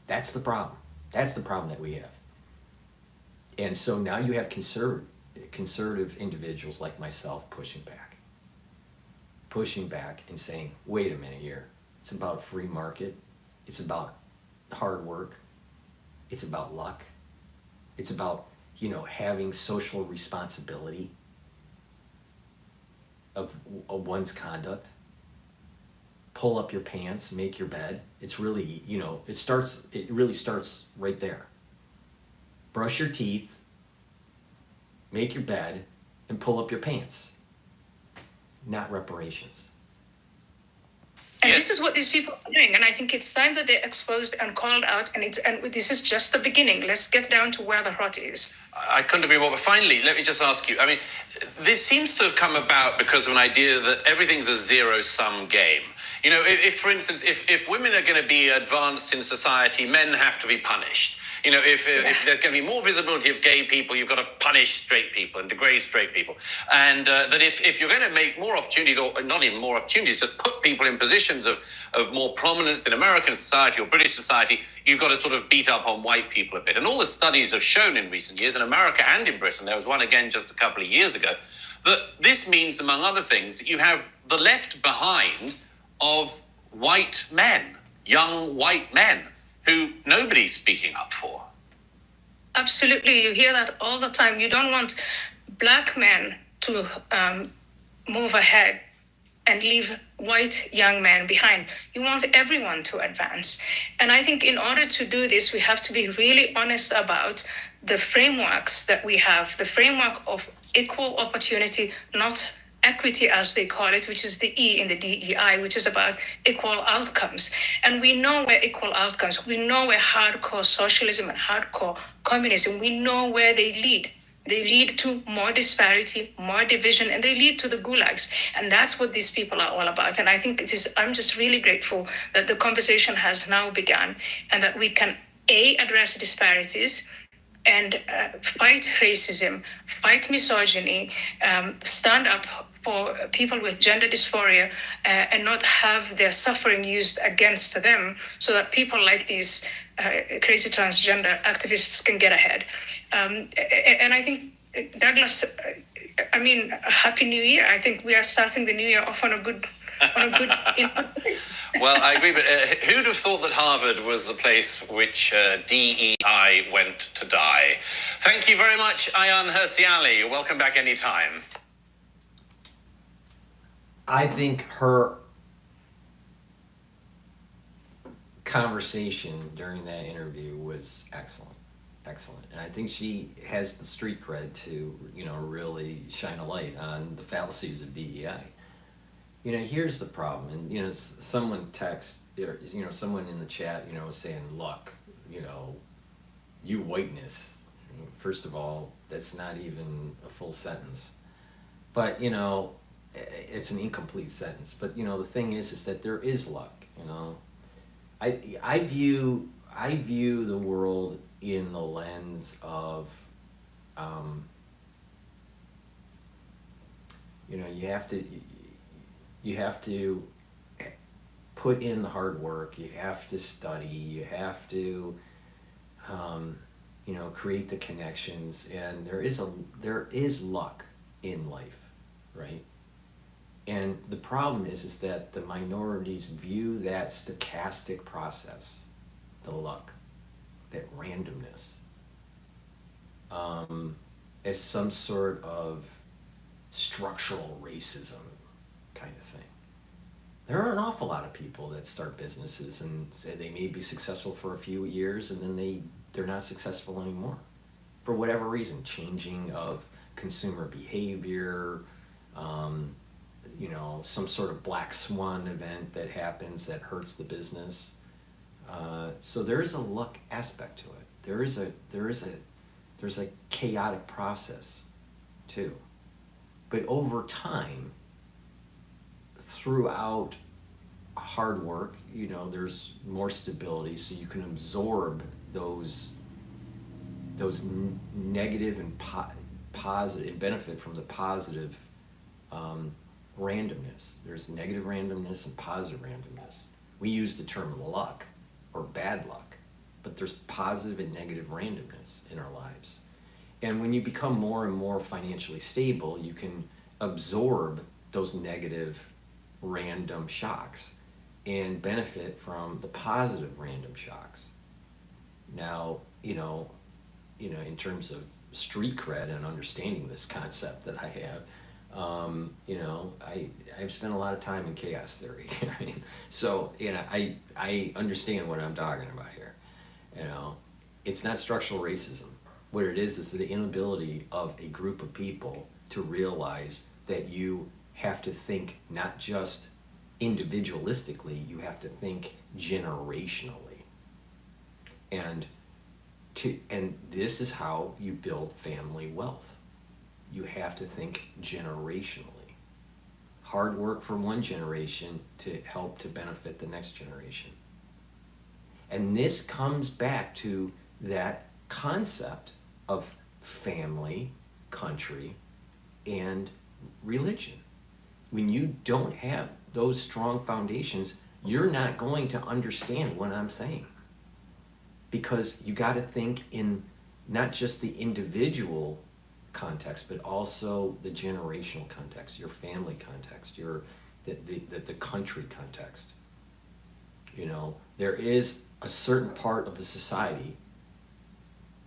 That's the problem. That's the problem that we have. And so now you have conservative individuals like myself pushing back and saying, wait a minute here. It's about free market. It's about hard work. It's about luck. It's about, having social responsibility of one's conduct. Pull up your pants, make your bed. It's really, it really starts right there. Brush your teeth, make your bed, and pull up your pants. Not reparations. And this is what these people are doing, and I think it's time that they're exposed and called out, and this is just the beginning. Let's get down to where the rot is. I couldn't agree more. But finally, let me just ask you, this seems to have come about because of an idea that everything's a zero-sum game. If for instance, if women are going to be advanced in society, men have to be punished. If there's going to be more visibility of gay people, you've got to punish straight people and degrade straight people. And that if you're going to make more opportunities, or not even more opportunities, just put people in positions of more prominence in American society or British society, you've got to sort of beat up on white people a bit. And all the studies have shown in recent years, in America and in Britain, there was one again just a couple of years ago, that this means, among other things, you have the left behind of white men, young white men, who nobody's speaking up for. Absolutely, you hear that all the time. You don't want black men to move ahead and leave white young men behind. You want everyone to advance. And I think in order to do this, we have to be really honest about the frameworks that we have, the framework of equal opportunity, not equity as they call it, which is the E in the DEI, which is about equal outcomes. And we know where equal outcomes, we know where hardcore socialism and hardcore communism, we know where they lead. They lead to more disparity, more division, and they lead to the gulags. And that's what these people are all about. And I think I'm just really grateful that the conversation has now begun and that we can address disparities and fight racism, fight misogyny, stand up for people with gender dysphoria, and not have their suffering used against them, so that people like these crazy transgender activists can get ahead. And I think, Douglas, Happy New Year. I think we are starting the new year off on a good place. Well, I agree, but who'd have thought that Harvard was the place which DEI went to die? Thank you very much, Ayan Hirsi Ali. You're welcome back anytime. I think her conversation during that interview was excellent. And I think she has the street cred to, really shine a light on the fallacies of DEI. Here's the problem, and someone someone in the chat, was saying, look, you whiteness. First of all, that's not even a full sentence, but it's an incomplete sentence. But the thing is that there is luck. I view the world in the lens of, you have to put in the hard work. You have to study. You have to, create the connections. And there is luck in life, right? And the problem is that the minorities view that stochastic process, the luck, that randomness, as some sort of structural racism kind of thing. There are an awful lot of people that start businesses and say they may be successful for a few years and then they're not successful anymore. For whatever reason, changing of consumer behavior, some sort of black swan event that happens that hurts the business. So there is a luck aspect to it. There's a chaotic process too. But over time, throughout hard work, there's more stability, so you can absorb those negative and positive, and benefit from the positive randomness. There's negative randomness and positive randomness. We use the term luck or bad luck, but there's positive and negative randomness in our lives. And when you become more and more financially stable, you can absorb those negative random shocks and benefit from the positive random shocks. Now, in terms of street cred and understanding this concept that I have, I've spent a lot of time in chaos theory. Right? So, I understand what I'm talking about here. It's not structural racism. What it is the inability of a group of people to realize that you have to think not just individualistically, you have to think generationally. And this is how you build family wealth. You have to think generationally. Hard work for one generation to help to benefit the next generation. And this comes back to that concept of family, country, and religion. When you don't have those strong foundations, you're not going to understand what I'm saying. Because you got to think in not just the individual context, but also the generational context, your family context, the country context. There is a certain part of the society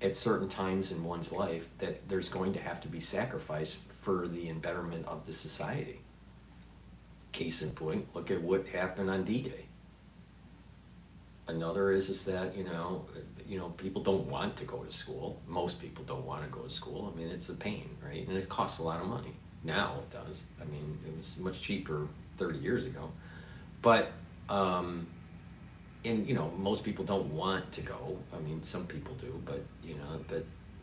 at certain times in one's life that there's going to have to be sacrifice for the betterment of the society. Case in point, look at what happened on D-Day. Another is that, people don't want to go to school. Most people don't want to go to school. I mean, it's a pain, right? And it costs a lot of money. Now it does. I mean, it was much cheaper 30 years ago. But, most people don't want to go. I mean, some people do, but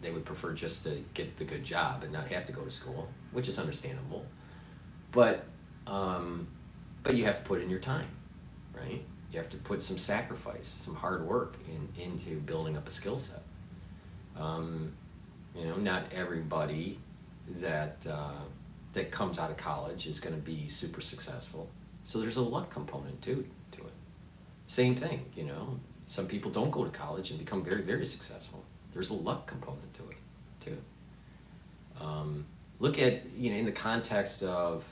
they would prefer just to get the good job and not have to go to school, which is understandable. But you have to put in your time, right? You have to put some sacrifice, some hard work into building up a skill set. Not everybody that comes out of college is going to be super successful. So there's a luck component to it. Same thing, some people don't go to college and become very, very successful. There's a luck component to it, too. Look at, in the context of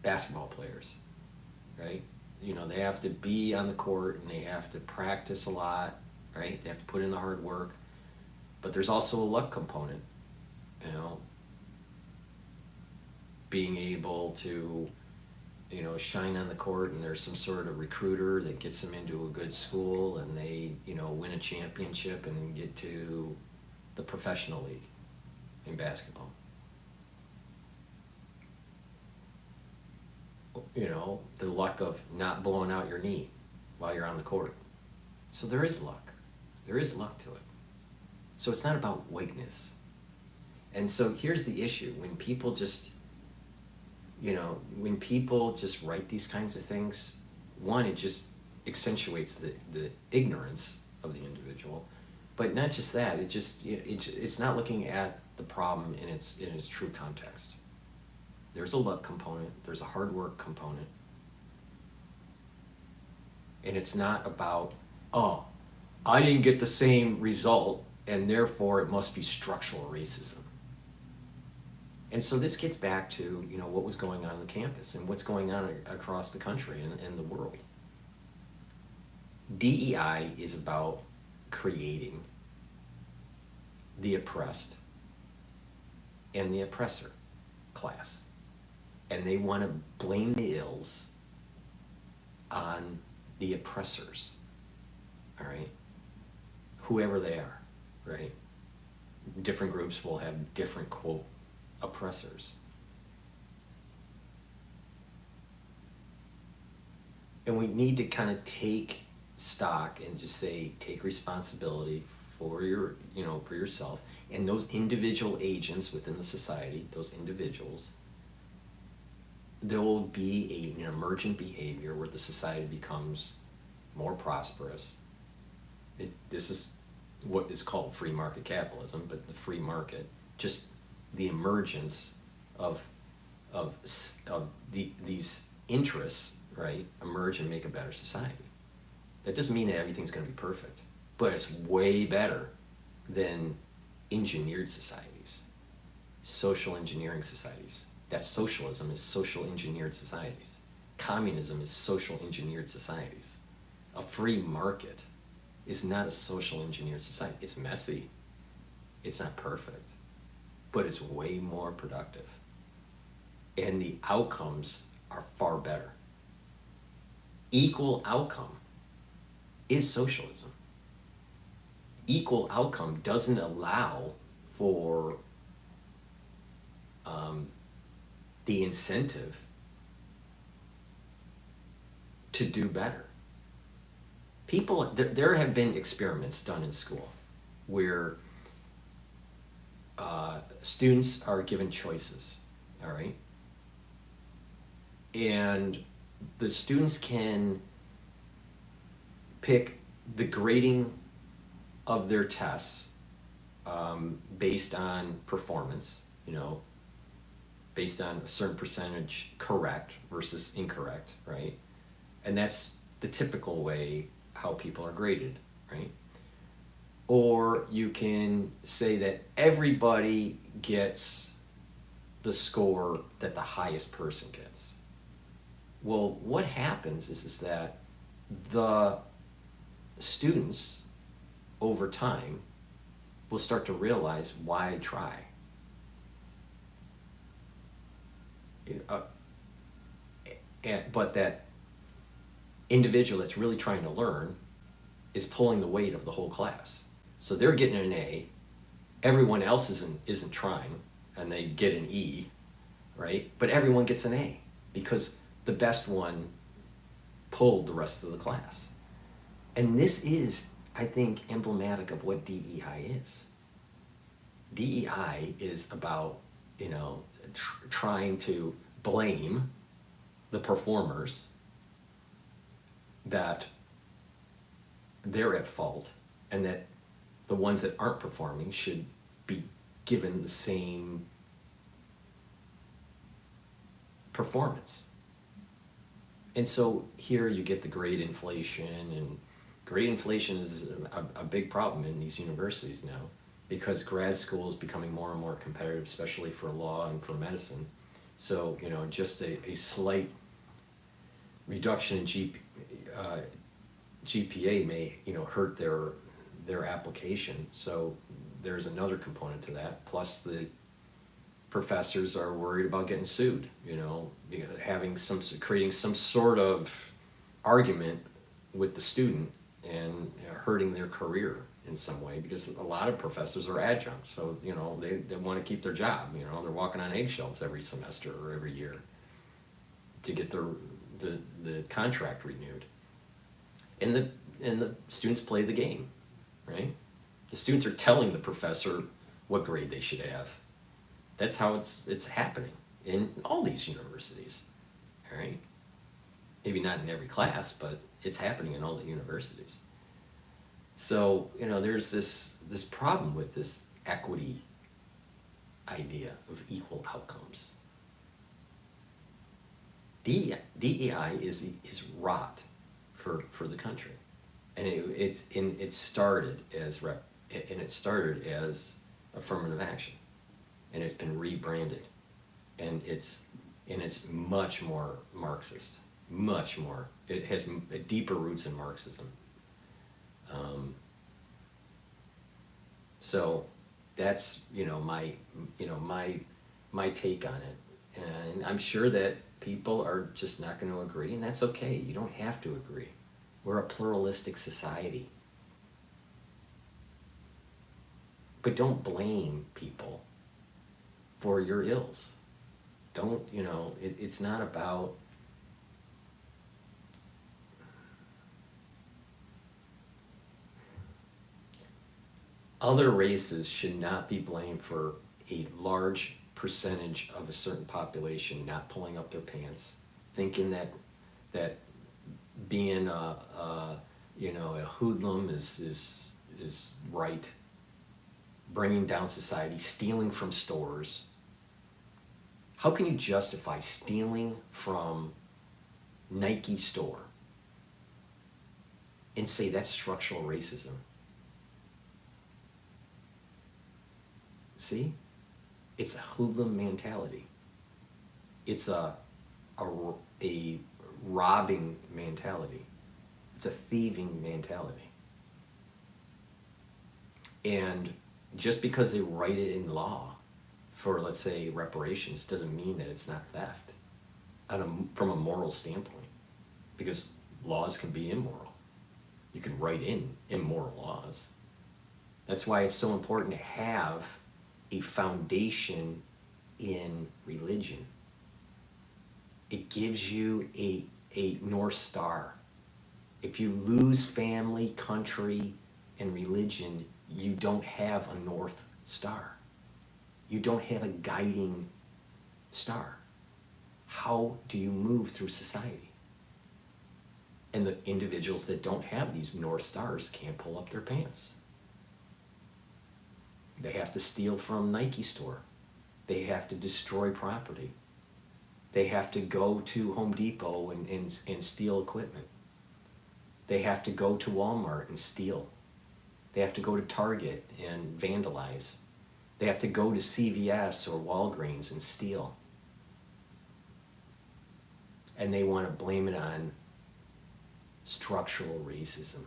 basketball players, right? They have to be on the court and they have to practice a lot, right? They have to put in the hard work. But there's also a luck component, being able to, shine on the court, and there's some sort of recruiter that gets them into a good school, and they, win a championship and get to the professional league in basketball. The luck of not blowing out your knee while you're on the court. So there is luck. There is luck to it. So it's not about whiteness. And so here's the issue. When people just write these kinds of things, one, it just accentuates the ignorance of the individual. But not just that, it's not looking at the problem in its true context. There's a luck component, there's a hard work component. And it's not about, I didn't get the same result, and therefore it must be structural racism. And so this gets back to, what was going on the campus and what's going on across the country and the world. DEI is about creating the oppressed and the oppressor class. And they want to blame the ills on the oppressors, all right? Whoever they are, right? Different groups will have different, quote, oppressors. And we need to kind of take stock and just say, take responsibility for for yourself and those individual agents within the society, those individuals. There will be an emergent behavior where the society becomes more prosperous. This is what is called free market capitalism, but the free market, just the emergence of these interests, right, emerge and make a better society. That doesn't mean that everything's going to be perfect, but it's way better than engineered societies, social engineering societies. That socialism is social engineered societies. Communism is social engineered societies. A free market is not a social engineered society. It's messy. It's not perfect, but it's way more productive. And the outcomes are far better. Equal outcome is socialism. Equal outcome doesn't allow for the incentive to do better. There have been experiments done in school where students are given choices, all right? And the students can pick the grading of their tests based on performance, based on a certain percentage correct versus incorrect, right? And that's the typical way how people are graded, right? Or you can say that everybody gets the score that the highest person gets. Well, what happens is that the students over time, will start to realize why try. But that individual that's really trying to learn is pulling the weight of the whole class. So they're getting an A, everyone else isn't trying, and they get an E, right? But everyone gets an A because the best one pulled the rest of the class. And this is, I think, emblematic of what DEI is. DEI is about, trying to blame the performers that they're at fault, and that the ones that aren't performing should be given the same performance. And so here you get the grade inflation, and grade inflation is a big problem in these universities now, because grad school is becoming more and more competitive, especially for law and for medicine. So, just a slight reduction in GPA may, hurt their application. So there's another component to that. Plus the professors are worried about getting sued, creating some sort of argument with the student and hurting their career in some way, because a lot of professors are adjuncts, so they want to keep their job. They're walking on eggshells every semester or every year to get the contract renewed, and the students play the game, right? The students are telling the professor what grade they should have. That's how it's happening in all these universities, all right? Maybe not in every class, but it's happening in all the universities. So, there's this problem with this equity idea of equal outcomes. DEI is rot for the country, and it started as affirmative action, and it's been rebranded, and it's much more Marxist, much more. It has deeper roots in Marxism. So that's my take on it, and I'm sure that people are just not going to agree, and that's okay. You don't have to agree. We're a pluralistic society. But don't blame people for your ills. Don't, it's not about other races should not be blamed for a large percentage of a certain population not pulling up their pants, thinking that being a hoodlum is right, bringing down society, stealing from stores. How can you justify stealing from Nike store and say that's structural racism? See? It's a hoodlum mentality. It's a robbing mentality. It's a thieving mentality. And just because they write it in law for, let's say, reparations doesn't mean that it's not theft from a moral standpoint, because laws can be immoral. You can write in immoral laws. That's why it's so important to have a foundation in religion. It gives you a North Star. If you lose family, country, and religion, you don't have a North Star. You don't have a guiding star. How do you move through society? And the individuals that don't have these North Stars can't pull up their pants. They have to steal from Nike store. They have to destroy property. They have to go to Home Depot and steal equipment. They have to go to Walmart and steal. They have to go to Target and vandalize. They have to go to CVS or Walgreens and steal. And they want to blame it on structural racism.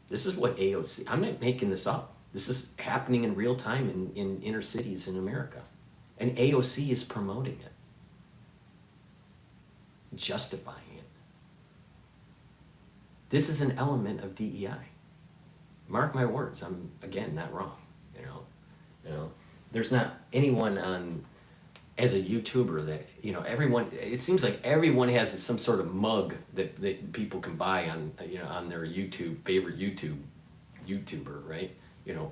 This is what AOC, I'm not making this up. This is happening in real time in inner cities in America. And AOC is promoting it, justifying it. This is an element of DEI. Mark my words, I'm, again, not wrong, you know. There's not anyone on, as a YouTuber that, everyone, it seems like everyone has some sort of mug that people can buy on, on their favorite YouTuber, right?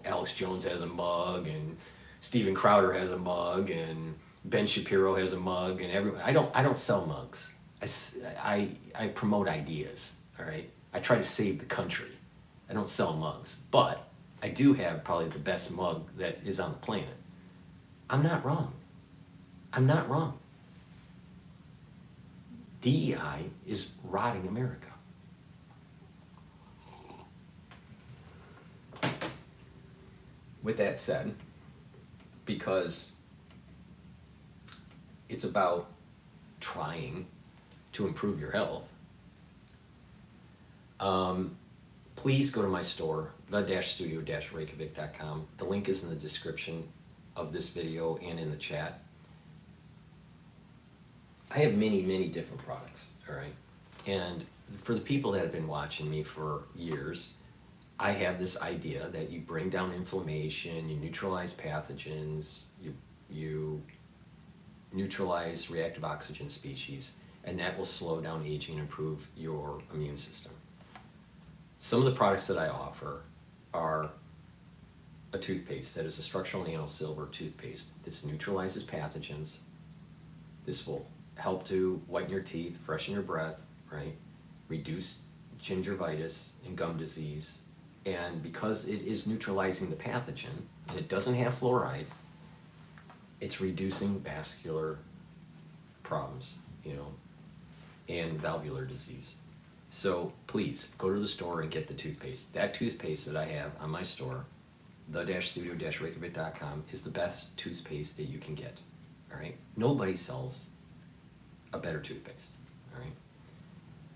Alex Jones has a mug, and Steven Crowder has a mug, and Ben Shapiro has a mug, and everyone. I don't sell mugs. I promote ideas, all right? I try to save the country. I don't sell mugs, but I do have probably the best mug that is on the planet. I'm not wrong. I'm not wrong. DEI is rotting America. With that said, because it's about trying to improve your health, please go to my store, the-studio-reykjavik.com. The link is in the description of this video and in the chat. I have many, many different products, all right? And for the people that have been watching me for years, I have this idea that you bring down inflammation, you neutralize pathogens, you neutralize reactive oxygen species, and that will slow down aging and improve your immune system. Some of the products that I offer are a toothpaste that is a structural nanosilver toothpaste. This neutralizes pathogens. This will help to whiten your teeth, freshen your breath, right? Reduce gingivitis and gum disease. And because it is neutralizing the pathogen, and it doesn't have fluoride, it's reducing vascular problems, and valvular disease. So please, go to the store and get the toothpaste. That toothpaste that I have on my store, the-studio-reykjavik.com, is the best toothpaste that you can get, all right? Nobody sells a better toothpaste, all right?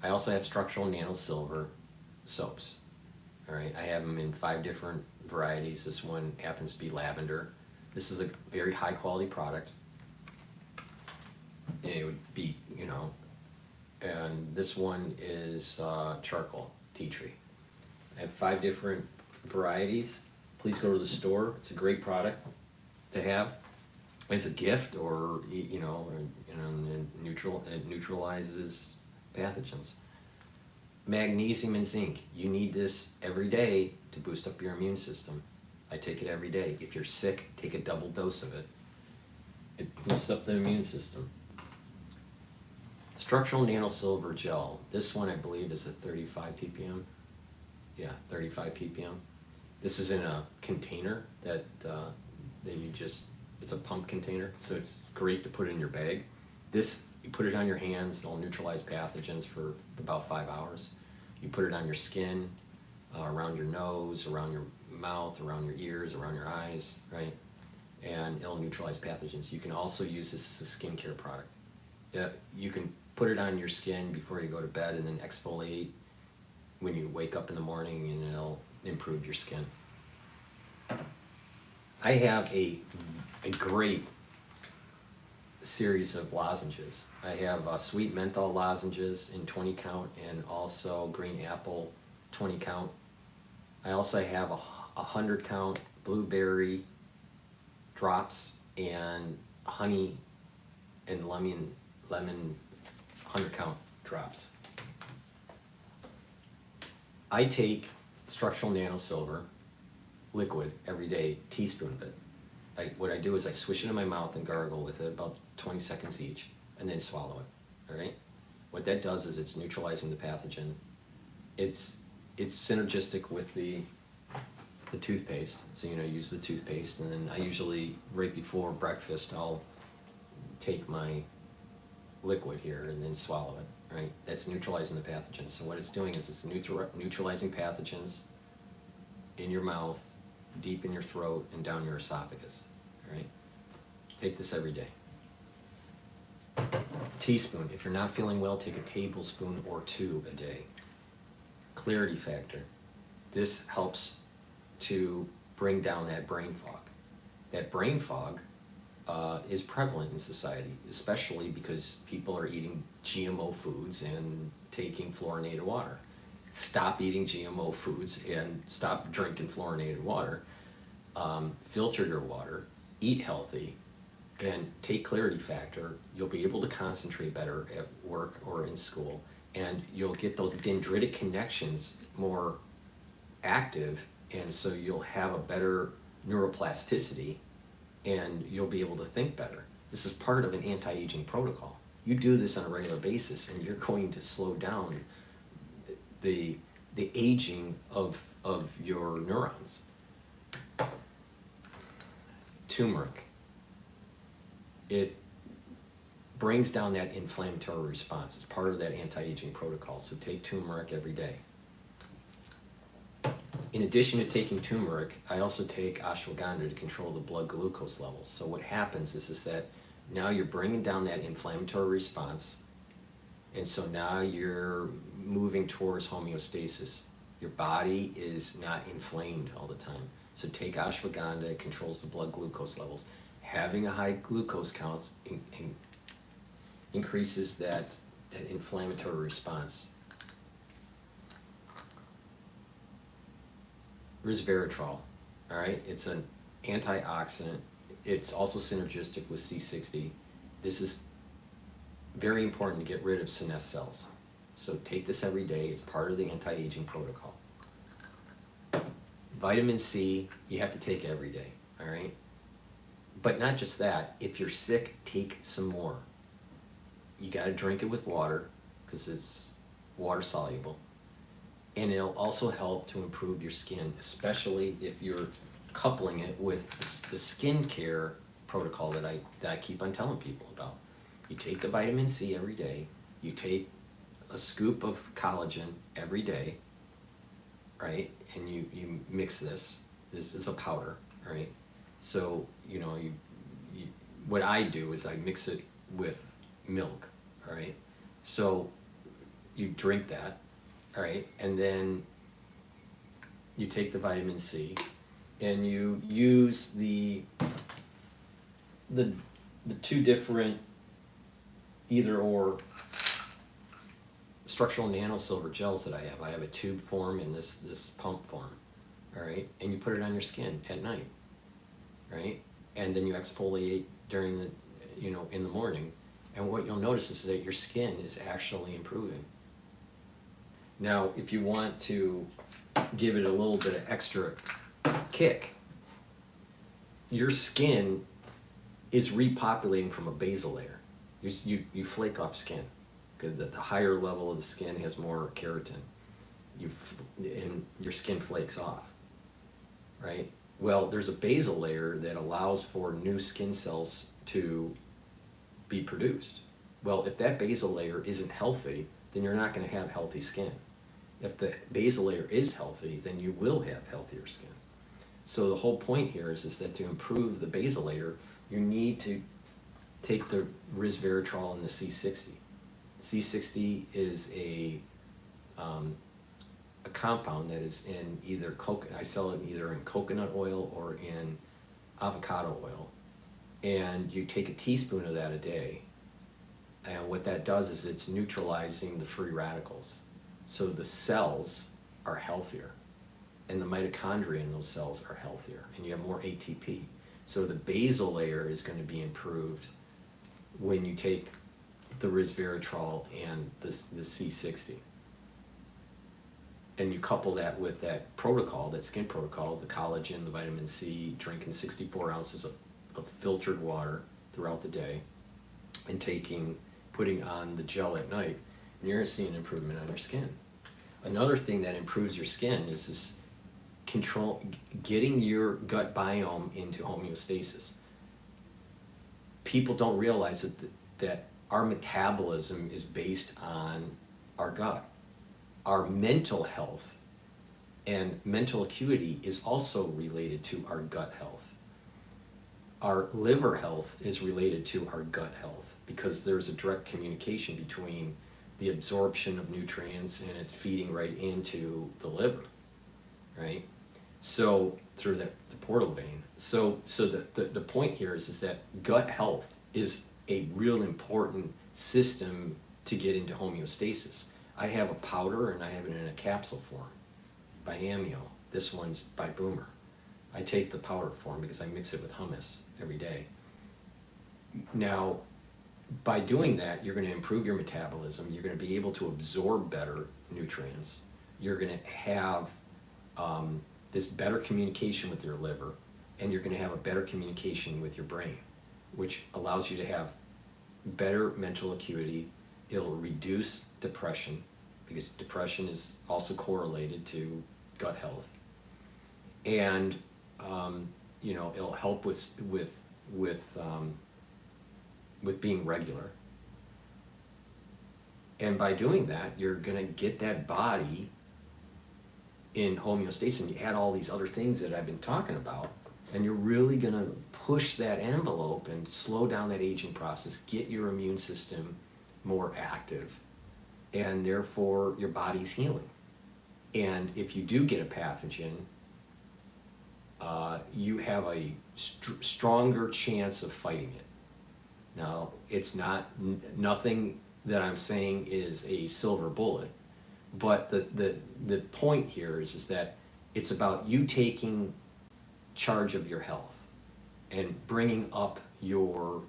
I also have structural nanosilver soaps. All right, I have them in 5 different varieties. This one happens to be lavender. This is a very high quality product. And it would be, and this one is charcoal, tea tree. I have 5 different varieties. Please go to the store. It's a great product to have as a gift, or it neutralizes pathogens. Magnesium and zinc. You need this every day to boost up your immune system. I take it every day. If you're sick, take a double dose of it. It boosts up the immune system. Structural nanosilver gel. This one, I believe, is at 35 ppm. Yeah, 35 ppm. This is in a container that it's a pump container, so it's great to put in your bag. This, you put it on your hands, it'll neutralize pathogens for about 5 hours. You put it on your skin, around your nose, around your mouth, around your ears, around your eyes, right? And it'll neutralize pathogens. You can also use this as a skincare product. You can put it on your skin before you go to bed, and then exfoliate when you wake up in the morning, and it'll improve your skin. I have a great series of lozenges. I have sweet menthol lozenges in 20 count, and also green apple 20 count. I also have a 100 count blueberry drops, and honey and lemon 100 count drops. I take structural nanosilver liquid every day, teaspoon of it. What I do is I swish it in my mouth and gargle with it about 20 seconds each, and then swallow it, all right? What that does is it's neutralizing the pathogen. It's synergistic with the toothpaste, so use the toothpaste, and then I usually, right before breakfast, I'll take my liquid here and then swallow it, right? That's neutralizing the pathogens. So what it's doing is it's neutralizing pathogens in your mouth, deep in your throat, and down your esophagus, all right? Take this every day. Teaspoon. If you're not feeling well, take a tablespoon or 2 a day. Clarity factor. this helps to bring down that brain fog. That brain fog is prevalent in society, especially because people are eating GMO foods and taking fluorinated water. Stop eating GMO foods and stop drinking fluorinated water. Filter your water, eat healthy, and take Clarity Factor. You'll be able to concentrate better at work or in school, and you'll get those dendritic connections more active, and so you'll have a better neuroplasticity, and you'll be able to think better. This is part of an anti-aging protocol. You do this on a regular basis, and you're going to slow down the aging of your neurons. Turmeric. It brings down that inflammatory response. It's part of that anti-aging protocol. So take turmeric every day. In addition to taking turmeric, I also take ashwagandha to control the blood glucose levels. So what happens is that now you're bringing down that inflammatory response, and so now you're moving towards homeostasis. Your body is not inflamed all the time. So take ashwagandha, it controls the blood glucose levels. Having a high glucose count increases that inflammatory response. Resveratrol, all right? It's an antioxidant. It's also synergistic with C60. This is very important to get rid of senescent cells. So take this every day. It's part of the anti-aging protocol. Vitamin C, you have to take every day, all right? But not just that, if you're sick, take some more. You gotta drink it with water, because it's water soluble. And it'll also help to improve your skin, especially if you're coupling it with the skincare protocol that I keep on telling people about. You take the vitamin C every day, you take a scoop of collagen every day, right? And you mix this. This is a powder, right? So, you know, what I do is I mix it with milk, all right? So you drink that, all right? And then you take the vitamin C and you use the two different either or structural nanosilver gels that I have. I have a tube form and this pump form, all right? And you put it on your skin at night, right? And then you exfoliate during the, you know, in the morning. And what you'll notice is that your skin is actually improving. Now, if you want to give it a little bit of extra kick, your skin is repopulating from a basal layer. You flake off skin. The higher level of the skin has more keratin. And your skin flakes off, right? Well, there's a basal layer that allows for new skin cells to be produced. Well, if that basal layer isn't healthy, then you're not going to have healthy skin. If the basal layer is healthy, then you will have healthier skin. So the whole point here is that to improve the basal layer, you need to take the resveratrol and the C60. C60 is a compound that is in either I sell it either in coconut oil or in avocado oil, and you take a teaspoon of that a day, and what that does is it's neutralizing the free radicals, so the cells are healthier, and the mitochondria in those cells are healthier, and you have more ATP. So the basal layer is going to be improved when you take the resveratrol and the C60. And you couple that with that protocol, that skin protocol, the collagen, the vitamin C, drinking 64 ounces of filtered water throughout the day, and putting on the gel at night, and you're going to see an improvement on your skin. Another thing that improves your skin is this getting your gut biome into homeostasis. People don't realize that our metabolism is based on our gut. Our mental health and mental acuity is also related to our gut health. Our liver health is related to our gut health because there's a direct communication between the absorption of nutrients and it feeding right into the liver, right? So through the portal vein. So the point here is that gut health is a real important system to get into homeostasis. I have a powder and I have it in a capsule form by Amio. This one's by Boomer. I take the powder form because I mix it with hummus every day. Now, by doing that, you're going to improve your metabolism. You're going to be able to absorb better nutrients. You're going to have this better communication with your liver, and you're going to have a better communication with your brain, which allows you to have better mental acuity. It'll reduce depression, because depression is also correlated to gut health, and it'll help with being regular. And by doing that, you're gonna get that body in homeostasis, and you add all these other things that I've been talking about, and you're really gonna push that envelope and slow down that aging process, get your immune system more active, and therefore your body's healing. And if you do get a pathogen, you have a stronger chance of fighting it. Now, it's not, nothing that I'm saying is a silver bullet, but the point here is that it's about you taking charge of your health and bringing up your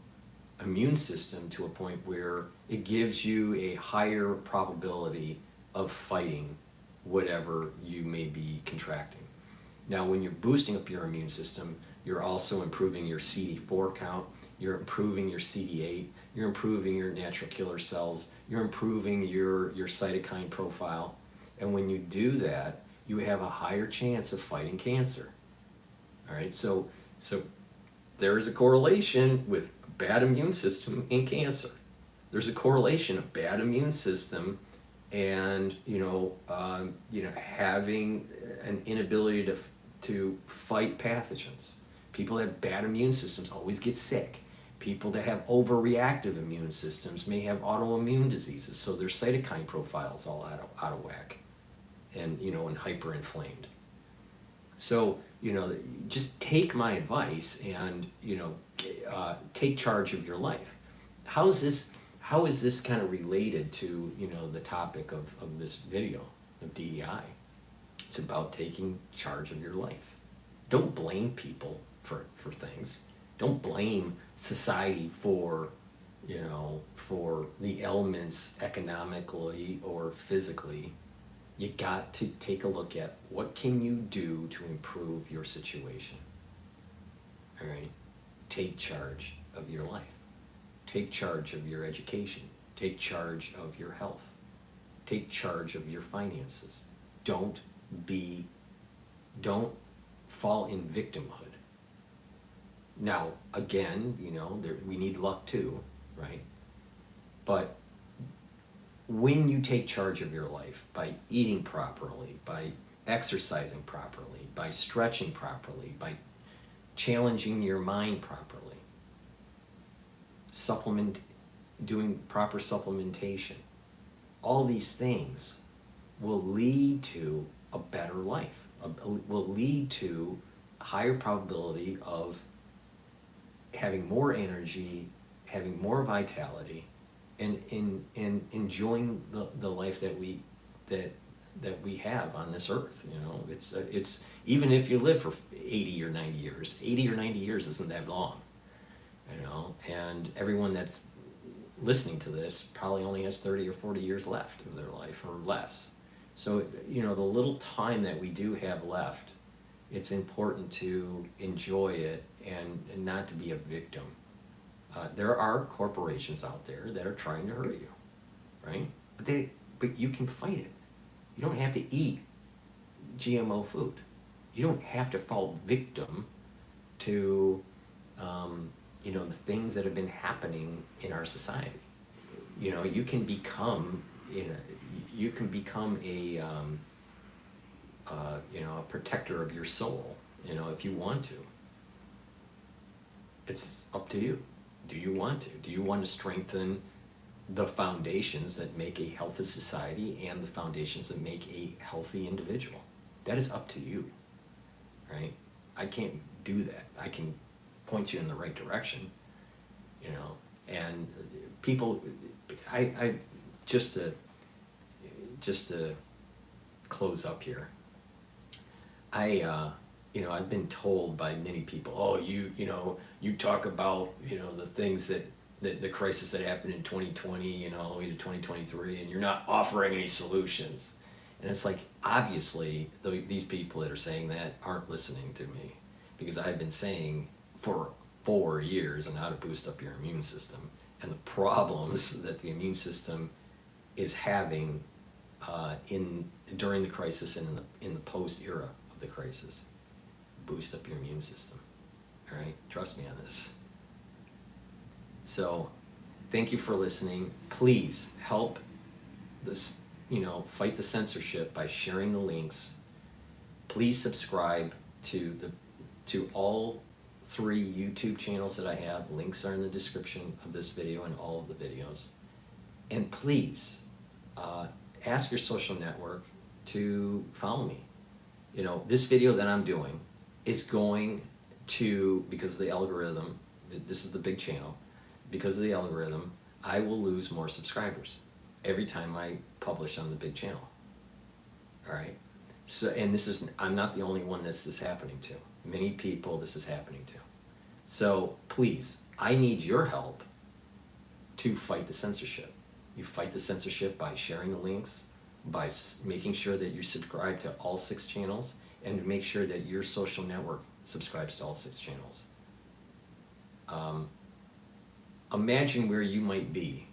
immune system to a point where it gives you a higher probability of fighting whatever you may be contracting. Now, when you're boosting up your immune system, you're also improving your CD4 count, you're improving your CD8, you're improving your natural killer cells, you're improving your cytokine profile. And when you do that, you have a higher chance of fighting cancer. All right, so there is a correlation with bad immune system and cancer. There's a correlation of bad immune system and having an inability to fight pathogens. People that have bad immune systems always get sick. People that have overreactive immune systems may have autoimmune diseases, so their cytokine profile's all out of whack and hyperinflamed. So just take my advice and take charge of your life. How is this kind of related to the topic of this video of DEI? It's about taking charge of your life. Don't blame people for things. Don't blame society for the elements economically or physically. You got to take a look at what can you do to improve your situation. All right? Take charge of your life. Take charge of your education. Take charge of your health. Take charge of your finances. Don't fall in victimhood. Now, again, we need luck too, right? But when you take charge of your life by eating properly, by exercising properly, by stretching properly, by challenging your mind properly, doing proper supplementation, all these things will lead to a better life, will lead to a higher probability of having more energy, having more vitality, and enjoying the life that we have on this earth. It's even if you live for 80 or 90 years, 80 or 90 years isn't that long, and everyone that's listening to this probably only has 30 or 40 years left of their life or less. So the little time that we do have left, it's important to enjoy it and not to be a victim. There are corporations out there that are trying to hurt you, right? But you can fight it. You don't have to eat GMO food. You don't have to fall victim to the things that have been happening in our society. You can become a protector of your soul, if you want to. It's up to you. Do you want to? Do you want to strengthen the foundations that make a healthy society and the foundations that make a healthy individual? That is up to you, right? I can't do that. I can point you in the right direction, you know, and people, I just to close up here, you know, I've been told by many people, oh, you know, you talk about, you know, the things that the crisis that happened in 2020, you know, all the way to 2023, and you're not offering any solutions. And it's like, obviously, these people that are saying that aren't listening to me, because I've been saying for 4 years on how to boost up your immune system and the problems that the immune system is having during the crisis and in the post era of the crisis. Boost up your immune system. All right, trust me on this. So, thank you for listening. Please help this, you know, fight the censorship by sharing the links. Please subscribe to all 3 YouTube channels that I have. Links are in the description of this video and all of the videos. And please ask your social network to follow me. You know, this video that I'm doing is going to, because of the algorithm, this is the big channel, because of the algorithm, I will lose more subscribers every time I publish on the big channel. All right. So, and this is, I'm not the only one this is happening to. Many people this is happening to. So please, I need your help to fight the censorship. You fight the censorship by sharing the links, by making sure that you subscribe to all 6 channels, and make sure that your social network subscribes to all 6 channels. Imagine where you might be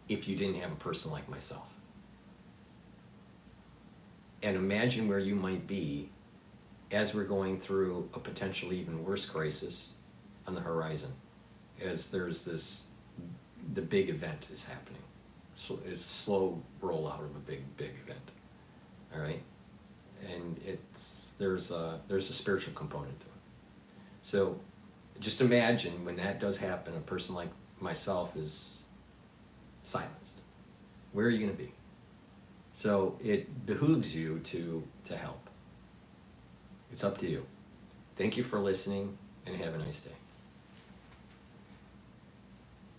if you didn't have a person like myself. And imagine where you might be as we're going through a potentially even worse crisis on the horizon, as there's the big event is happening. So it's a slow rollout of a big event. All right? And there's a spiritual component to it. So just imagine when that does happen, a person like myself is silenced. Where are you going to be? So it behooves you to help. It's up to you. Thank you for listening, and have a nice day.